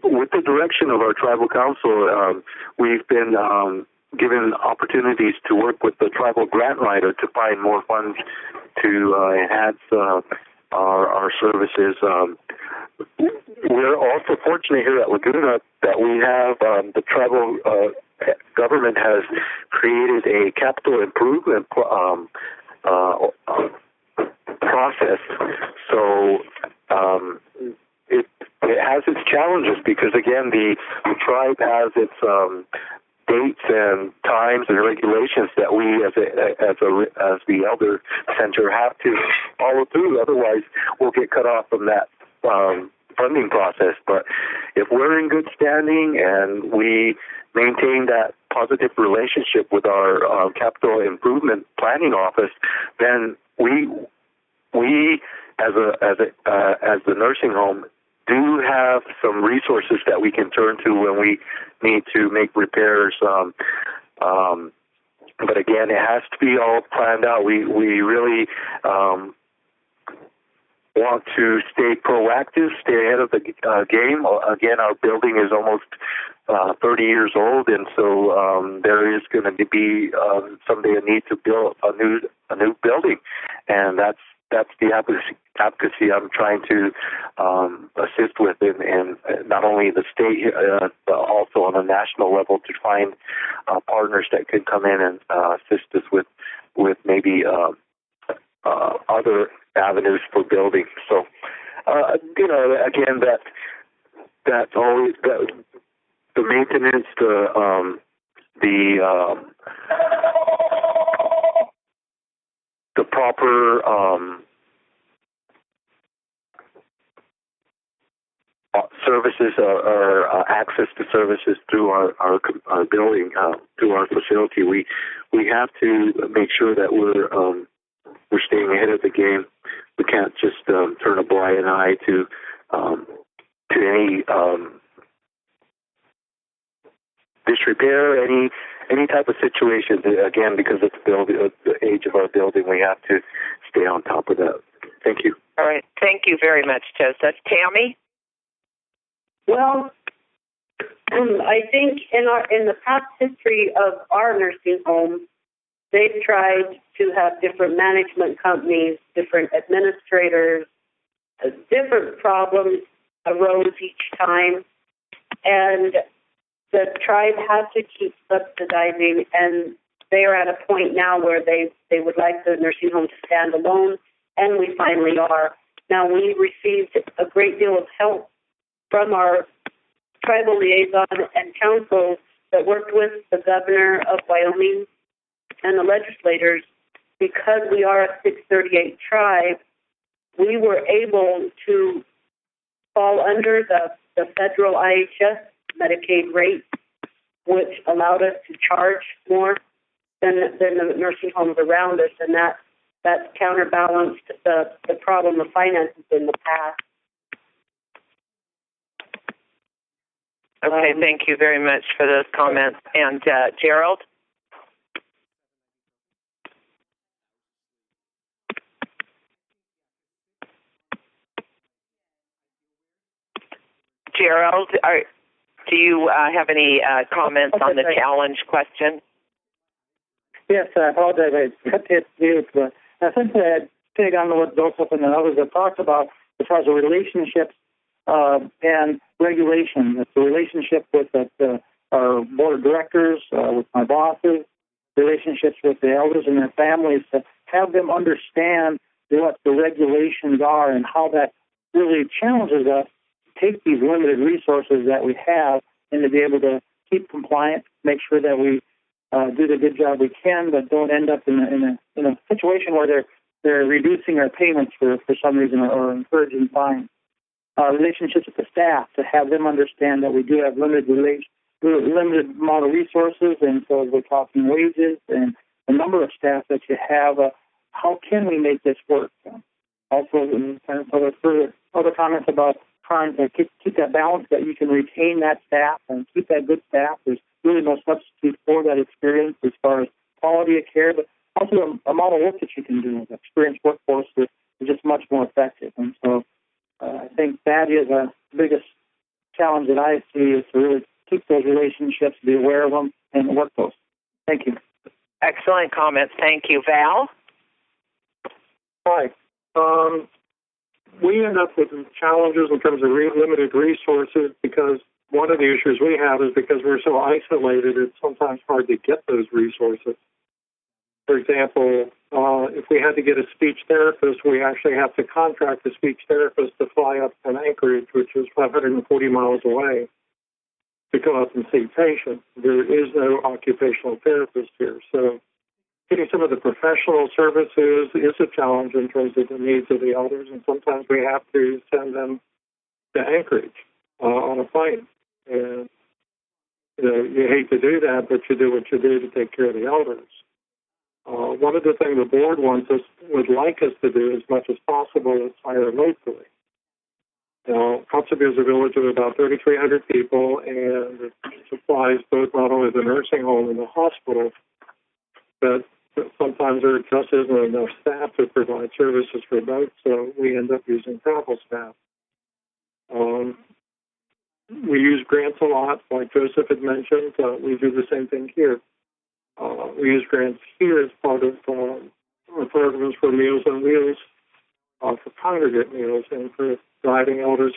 [SPEAKER 4] With the direction of our tribal council, we've been given opportunities to work with the tribal grant writer to find more funds to enhance our services. We're also fortunate here at Laguna that we have the tribal government has created a capital improvement process. So it has its challenges because, again, the tribe has its dates and times and regulations that we as the elder center have to follow through. Otherwise, we'll get cut off from that funding process. But if we're in good standing and we maintain that positive relationship with our capital improvement planning office, then we as the nursing home do have some resources that we can turn to when we need to make repairs. But again, it has to be all planned out. We really want to stay proactive, stay ahead of the game. Again, our building is almost 30 years old, and so there is going to be someday a need to build a new building, and that's the advocacy I'm trying to assist with in not only the state, but also on a national level to find partners that could come in and assist us with maybe other avenues for building. So, again, that always the maintenance, the proper services or access to services through our building, through our facility. We have to make sure that we're staying ahead of the game. We can't just turn a blind eye to any disrepair, any type of situation. Again, because of the age of our building, we have to stay on top of that. Thank you.
[SPEAKER 2] All right. Thank you very much, Joseph. Tammy?
[SPEAKER 5] Well, I think in the past history of our nursing home, they've tried to have different management companies, different administrators, different problems arose each time, and the tribe has to keep subsidizing, and they are at a point now where they would like the nursing home to stand alone, and we finally are. Now, we received a great deal of help from our tribal liaison and council that worked with the governor of Wyoming and the legislators. Because we are a 638 tribe, we were able to fall under the federal IHS Medicaid rate, which allowed us to charge more than the nursing homes around us, and that counterbalanced the problem of finances in the past.
[SPEAKER 2] Okay, thank you very much for those comments. And Gerald? Gerald, do you have any comments on the challenge question?
[SPEAKER 6] Yes, I apologize. I got to hit mute, but essentially I'd take on what Joseph and the others have talked about as far as the relationships and regulation. It's the relationship with our board of directors, with my bosses, relationships with the elders and their families, to have them understand what the regulations are and how that really challenges us to take these limited resources that we have and to be able to keep compliant, make sure that we do the good job we can, but don't end up in a situation where they're reducing our payments for some reason or encouraging fines. Relationships with the staff, to have them understand that we do have limited amount of resources, and so we're talking wages and the number of staff that you have. How can we make this work? Also, other comments about trying to keep that balance, that you can retain that staff and keep that good staff. There's really no substitute for that experience as far as quality of care, but also the amount of work that you can do. The experienced workforce is just much more effective. And so I think that is the biggest challenge that I see, is to really keep those relationships, be aware of them, and work those. Thank you.
[SPEAKER 2] Excellent comments. Thank you. Val?
[SPEAKER 7] Hi. We end up with challenges in terms of limited resources, because one of the issues we have is because we're so isolated, it's sometimes hard to get those resources. For example, if we had to get a speech therapist, we actually have to contract a speech therapist to fly up from Anchorage, which is 540 miles away, to go up and see patients. There is no occupational therapist here. So getting some of the professional services is a challenge in terms of the needs of the elders, and sometimes we have to send them to Anchorage on a plane. And you hate to do that, but you do what you do to take care of the elders. One of the things the board would like us to do as much as possible is hire locally. Cultivate is a village of about 3,300 people, and it supplies both not only the nursing home and the hospital, but sometimes there just isn't enough staff to provide services for both, so we end up using travel staff. We use grants a lot, like Joseph had mentioned. We do the same thing here. We use grants here as part of our programs for Meals on Wheels, for congregate meals, and for guiding elders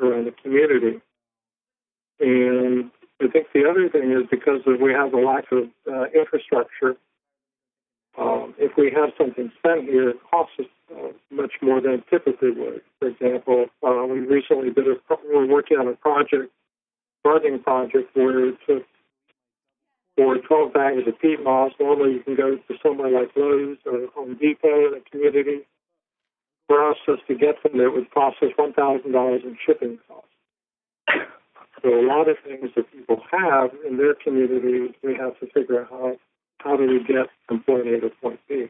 [SPEAKER 7] around the community. And I think the other thing is, because we have a lack of infrastructure, if we have something spent here, it costs us much more than it typically would. For example, we recently we're working on a gardening project where it took, for 12 bags of peat moss, normally you can go to somewhere like Lowe's or Home Depot in the community. For us, just to get them, it would cost us $1,000 in shipping costs. So a lot of things that people have in their communities, we have to figure out how do we get from point A to point B.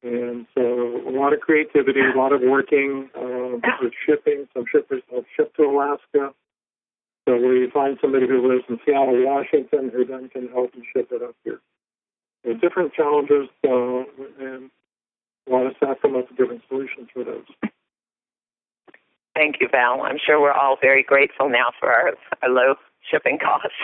[SPEAKER 7] And so a lot of creativity, a lot of working with shipping. Some shippers don't ship to Alaska. So we find somebody who lives in Seattle, Washington, who then can help and ship it up here. There's different challenges, and a lot of staff come up with different solutions for those.
[SPEAKER 2] Thank you, Val. I'm sure we're all very grateful now for our low shipping costs.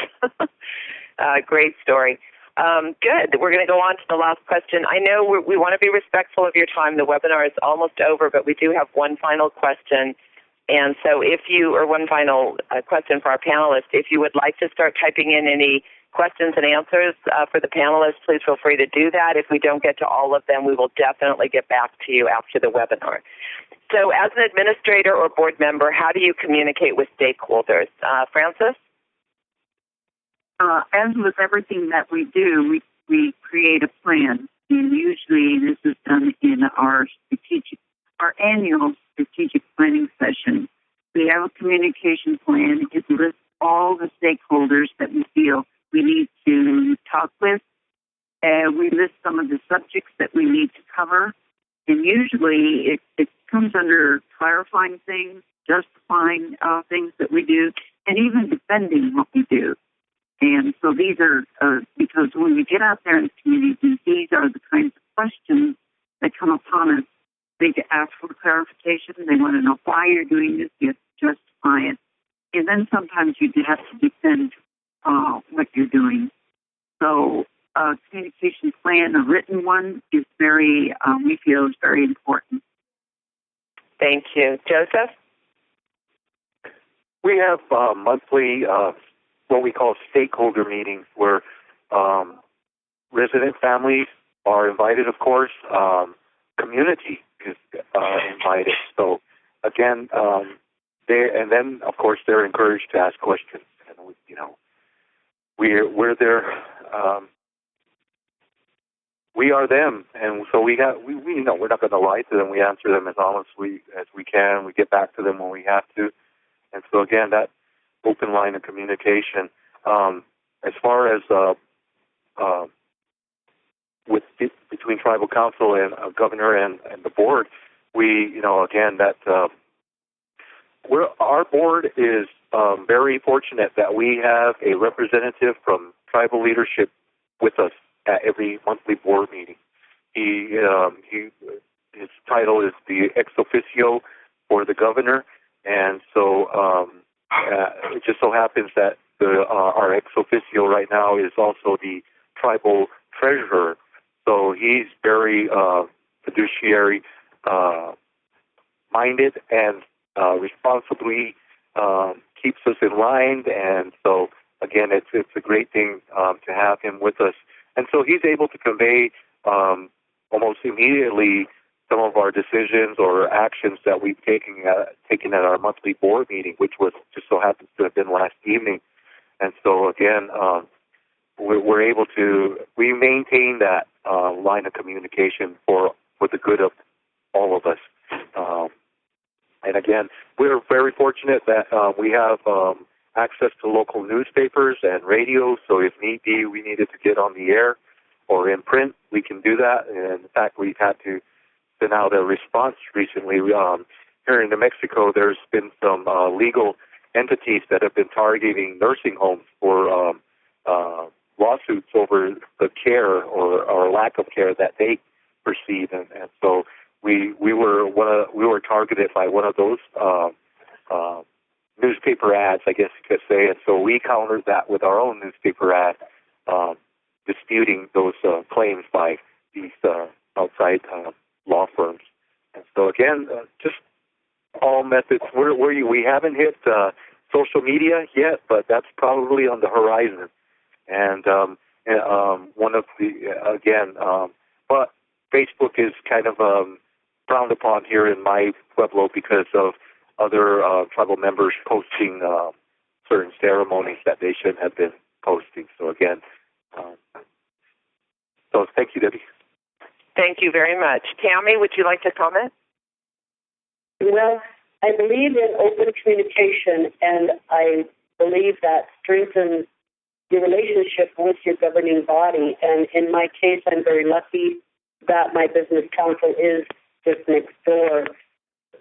[SPEAKER 2] Great story. Good. We're going to go on to the last question. I know we want to be respectful of your time. The webinar is almost over, but we do have one final question. And so one final question for our panelists. If you would like to start typing in any questions and answers for the panelists, please feel free to do that. If we don't get to all of them, we will definitely get back to you after the webinar. So as an administrator or board member, how do you communicate with stakeholders? Frances?
[SPEAKER 3] As with everything that we do, we create a plan. And usually this is done in our annual strategic planning session. We have a communication plan. It lists all the stakeholders that we feel we need to talk with. We list some of the subjects that we need to cover. And usually it comes under clarifying things, justifying things that we do, and even defending what we do. And so these are, because when we get out there in the community, these are the kinds of questions that come upon us. They ask for clarification. They want to know why you're doing this. You have to justify it. And then sometimes you have to defend what you're doing. So communication plan, a written one, is very, we feel is very important.
[SPEAKER 2] Thank you. Joseph?
[SPEAKER 4] We have monthly, what we call stakeholder meetings, where resident families are invited, of course. Community is invited. So, again, and then, of course, they're encouraged to ask questions. And, we're there. We are them, and so we know we're not going to lie to them. We answer them as honestly as we can. We get back to them when we have to. And so, again, that open line of communication. As far as between tribal council and governor and the board, we, again, that our board is very fortunate that we have a representative from tribal leadership with us at every monthly board meeting. His title is the ex officio for the governor, and so it just so happens that our ex officio right now is also the tribal treasurer. So he's very fiduciary minded and responsibly keeps us in line. And so, again, it's a great thing to have him with us. And so he's able to convey almost immediately some of our decisions or actions that we've taken at our monthly board meeting, which was just so happens to have been last evening. And so, again, we're able to maintain that line of communication for the good of all of us. And again, we're very fortunate that we have access to local newspapers and radio. So if need be, we needed to get on the air or in print, we can do that. And in fact, we've had to send out a response recently. Here in New Mexico, there's been some legal entities that have been targeting nursing homes for lawsuits over the care or lack of care that they perceive, and so we were targeted by one of those newspaper ads, I guess you could say, and so we countered that with our own newspaper ad, disputing those claims by these outside law firms. And so again, just all methods. We haven't hit social media yet, but that's probably on the horizon. And one of the but Facebook is kind of frowned upon here in my pueblo because of other tribal members posting certain ceremonies that they shouldn't have been posting. So again, so thank you, Debbie.
[SPEAKER 2] Thank you very much. Tammy, would you like to comment?
[SPEAKER 5] Well, I believe in open communication, and I believe that strengthens your relationship with your governing body. And in my case, I'm very lucky that my business council is just next door.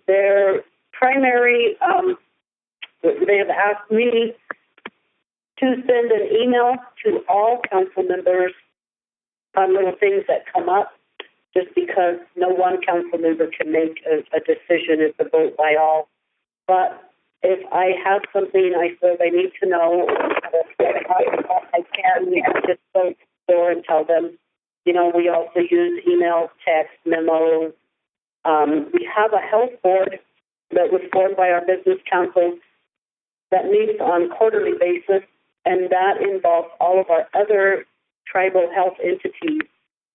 [SPEAKER 5] Their primary, they have asked me to send an email to all council members on little things that come up, just because no one council member can make a decision. It's a vote by all. But if I have something I feel I need to know, I can just go to the store and tell them. We also use email, text, memos. We have a health board that was formed by our business council that meets on a quarterly basis, and that involves all of our other tribal health entities,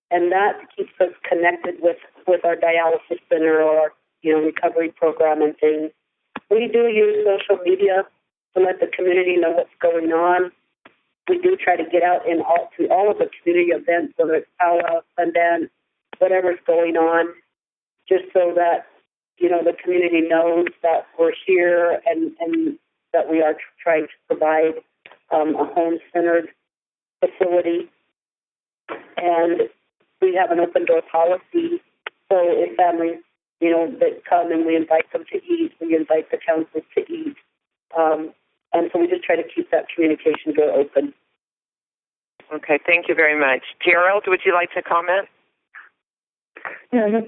[SPEAKER 5] and that keeps us connected with our dialysis center or recovery program and things. We do use social media to let the community know what's going on. We do try to get out to all of the community events, whether it's powwow, Sundan, whatever's going on, just so that the community knows that we're here and that we are trying to provide a home-centered facility. And we have an open door policy. So if families, that come and we invite them to eat, we invite the council to eat. And so we just try to keep that communication door open.
[SPEAKER 2] Okay, thank you very much. Gerald, would you like to comment?
[SPEAKER 6] Yeah, I guess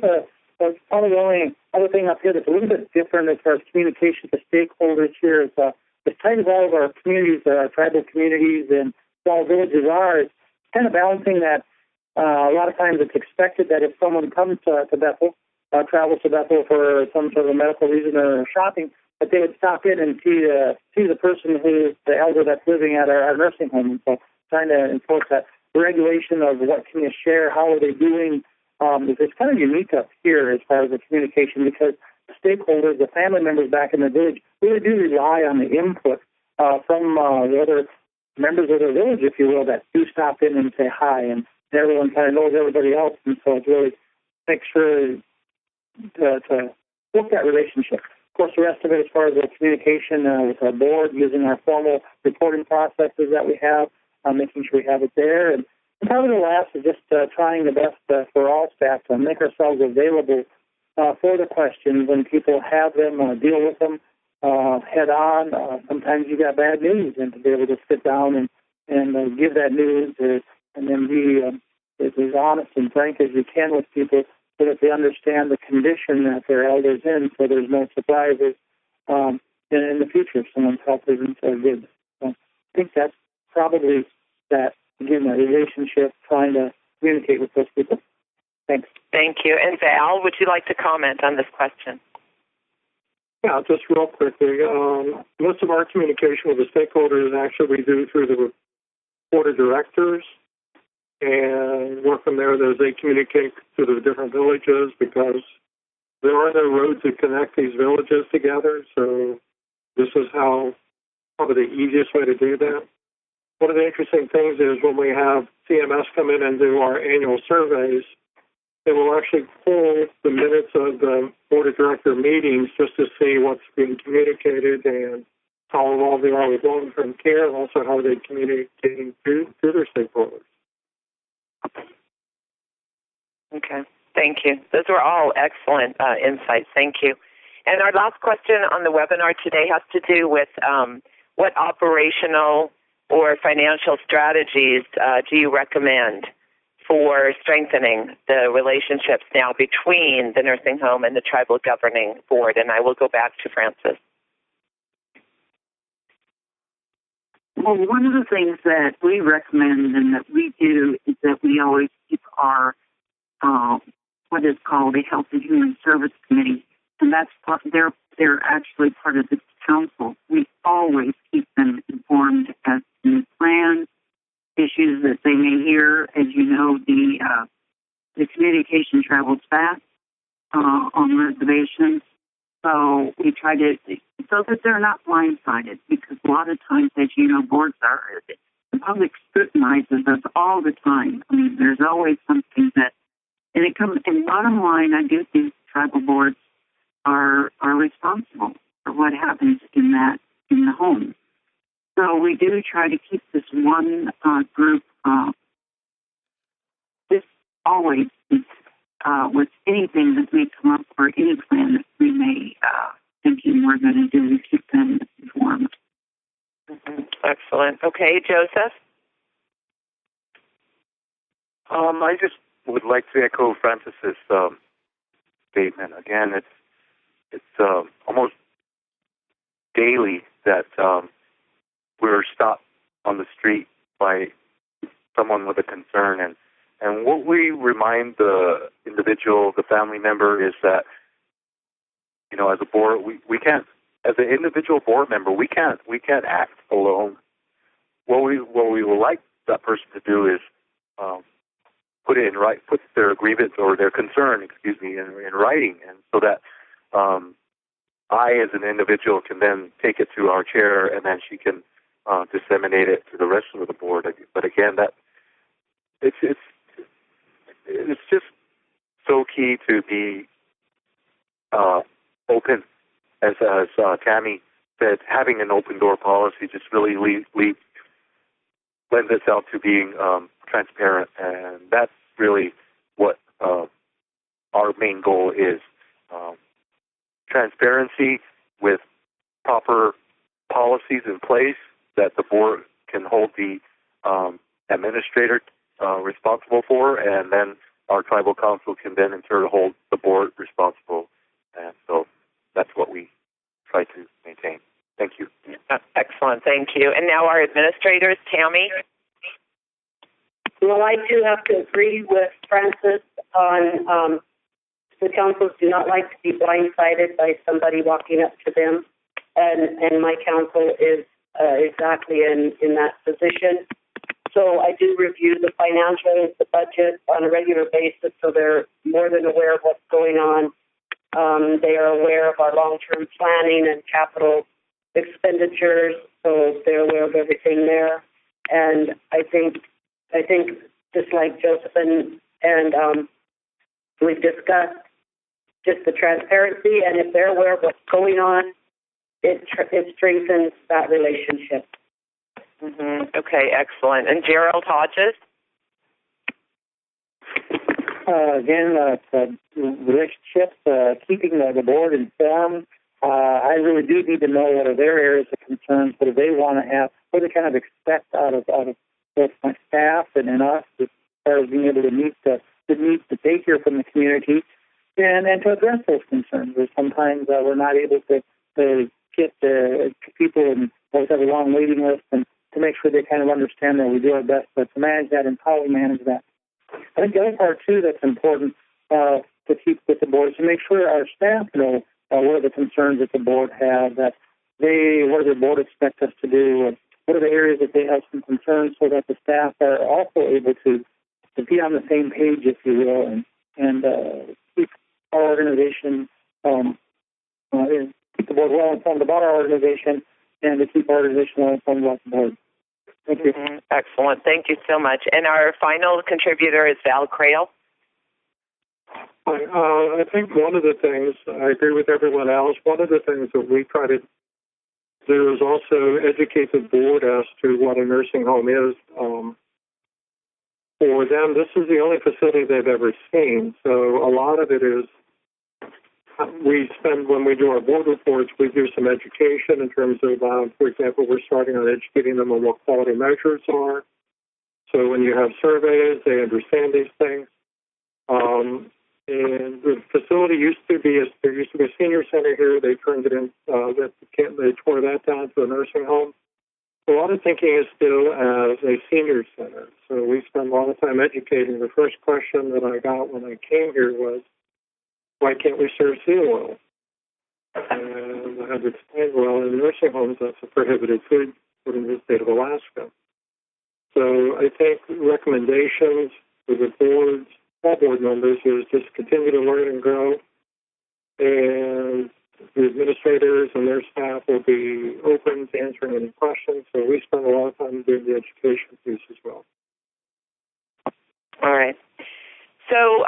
[SPEAKER 6] probably the only other thing up here that's a little bit different as far as communication to stakeholders here is as tight as all of our communities, our tribal communities and small villages are, kind of balancing that. A lot of times it's expected that if someone comes to Bethel, travels to Bethel for some sort of medical reason or shopping, that they would stop in and see the person who's the elder that's living at our nursing home. And so trying to enforce that regulation of what can you share, how are they doing. It's kind of unique up here as far as the communication, because the stakeholders, the family members back in the village, really do rely on the input from the other members of the village, if you will, that do stop in and say hi, and everyone kind of knows everybody else, and so it really makes sure to work that relationship. Of course, the rest of it, as far as the communication with our board, using our formal reporting processes that we have, making sure we have it there. And probably the last is just trying the best for all staff to make ourselves available for the questions when people have them, deal with them head on. Sometimes you got bad news, and to be able to sit down and give that news and then be as honest and frank as you can with people so that they understand the condition that their elders in, so there's no surprises in the future if someone's health isn't so good. So I think that's probably that, again, that relationship, trying to communicate with those people. Thanks.
[SPEAKER 2] Thank you. And Val, would you like to comment on this question?
[SPEAKER 7] Yeah, just real quickly. Most of our communication with the stakeholders actually we do through the board of directors, and work from there as they communicate to the different villages, because there are no roads that connect these villages together. So this is probably the easiest way to do that. One of the interesting things is when we have CMS come in and do our annual surveys, they will actually pull the minutes of the board of director meetings just to see what's being communicated and how involved they are with long-term care, and also how they're communicating to their stakeholders.
[SPEAKER 2] Okay. Thank you. Those were all excellent insights. Thank you. And our last question on the webinar today has to do with what operational or financial strategies do you recommend for strengthening the relationships now between the nursing home and the tribal governing board? And I will go back to Francis.
[SPEAKER 3] Well, one of the things that we recommend and that we do is that we always keep our what is called a Health and Human Service Committee, and that's part. They're actually part of the council. We always keep them informed as to plans, issues that they may hear. As you know, the communication travels fast on reservations, so we try to so that they're not blindsided, because a lot of times, as you know, boards are, the public scrutinizes us all the time. I mean, there's always something that, and it comes, and bottom line, I do think tribal boards are responsible for what happens in the home. So we do try to keep this one group, this always with anything that may come up or any plan that we may thinking we're going to do, we keep them informed.
[SPEAKER 2] Mm-hmm. Excellent. Okay, Joseph?
[SPEAKER 4] I just would like to echo Francis's statement. Again, it's almost daily that we're stopped on the street by someone with a concern, and what we remind the individual, the family member, is that, you know, as a board, we can't, as an individual board member, we can't act alone. What we would like that person to do is put their grievance or their concern, in writing, and so that I, as an individual, can then take it to our chair, and then she can disseminate it to the rest of the board. But again, that it's just so key to be open, as Tammy said. Having an open door policy just really lends itself to being transparent, and that's really what our main goal is. Transparency with proper policies in place that the board can hold the administrator responsible for, and then our tribal council can then in turn hold the board responsible. And so that's what we try to maintain. Thank you.
[SPEAKER 2] Excellent. Thank you. And now our administrators, Tammy.
[SPEAKER 5] Well, I do have to agree with Francis on the councils do not like to be blindsided by somebody walking up to them, and my council is exactly in that position. So I do review the financials, the budget on a regular basis, so they're more than aware of what's going on. They are aware of our long-term planning and capital expenditures, so they're aware of everything there. And I think just like Joseph and we've discussed, just the transparency, and if they're aware of what's going on, it strengthens that relationship.
[SPEAKER 2] Mm-hmm. Okay, excellent. And Gerald Hodges?
[SPEAKER 6] Relationships, keeping the board informed. I really do need to know what are their areas of concern, what do they want to have, what do they kind of expect out of both my staff and us as far as being able to meet the needs that they hear from the community and to address those concerns. Where sometimes we're not able to get the people and always have a long waiting list, and to make sure they kind of understand that we do our best to manage that and how we manage that. I think the other part, too, that's important to keep with the board is to make sure our staff know what are the concerns that the board has, what does the board expect us to do, and what are the areas that they have some concerns, so that the staff are also able to be on the same page, if you will, and keep our organization, keep the board well informed about our organization, and to keep our organization well informed about the board. Thank you.
[SPEAKER 2] Mm-hmm. Excellent. Thank you so much. And our final contributor is Val Crale.
[SPEAKER 7] I think one of the things, I agree with everyone else, one of the things that we try to do is also educate the board as to what a nursing home is. For them, this is the only facility they've ever seen. So a lot of it is, when we do our board reports, we do some education in terms of, for example, we're starting on educating them on what quality measures are. So when you have surveys, they understand these things. And the facility there used to be a senior center here. They turned it in, they tore that down to a nursing home. A lot of thinking is still as a senior center. So we spend a lot of time educating. The first question that I got when I came here was, why can't we serve seal oil? And I had to explain, well, in nursing homes, that's a prohibited food in the state of Alaska. So I think recommendations for the boards, all board members, is just continue to learn and grow. And the administrators and their staff will be open to answering any questions. So we spend a lot of time doing the education piece as well.
[SPEAKER 2] All right. So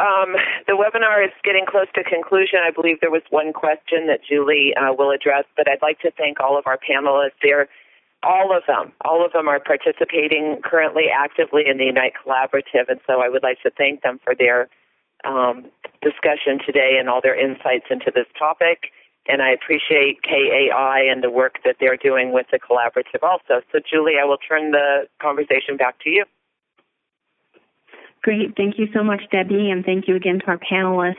[SPEAKER 2] the webinar is getting close to conclusion. I believe there was one question that Julie will address, but I'd like to thank all of our panelists. All of them are participating currently actively in the Unite Collaborative, and so I would like to thank them for their discussion today and all their insights into this topic. And I appreciate KAI and the work that they're doing with the collaborative also. So, Julie, I will turn the conversation back to you.
[SPEAKER 1] Great. Thank you so much, Debbie, and thank you again to our panelists.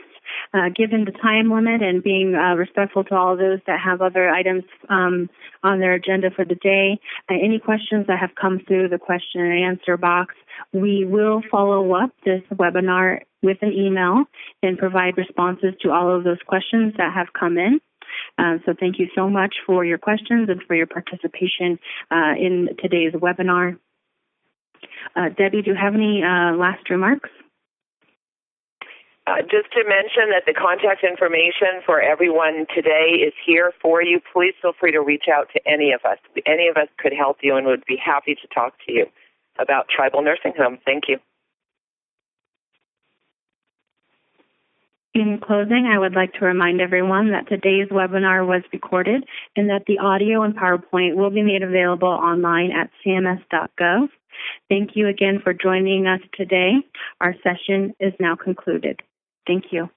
[SPEAKER 1] Given the time limit and being respectful to all those that have other items on their agenda for the day, any questions that have come through the question and answer box, we will follow up this webinar with an email and provide responses to all of those questions that have come in. So thank you so much for your questions and for your participation in today's webinar. Debbie, do you have any last remarks?
[SPEAKER 2] Just to mention that the contact information for everyone today is here for you. Please feel free to reach out to any of us. Any of us could help you and would be happy to talk to you about tribal nursing homes. Thank you.
[SPEAKER 1] In closing, I would like to remind everyone that today's webinar was recorded and that the audio and PowerPoint will be made available online at cms.gov. Thank you again for joining us today. Our session is now concluded. Thank you.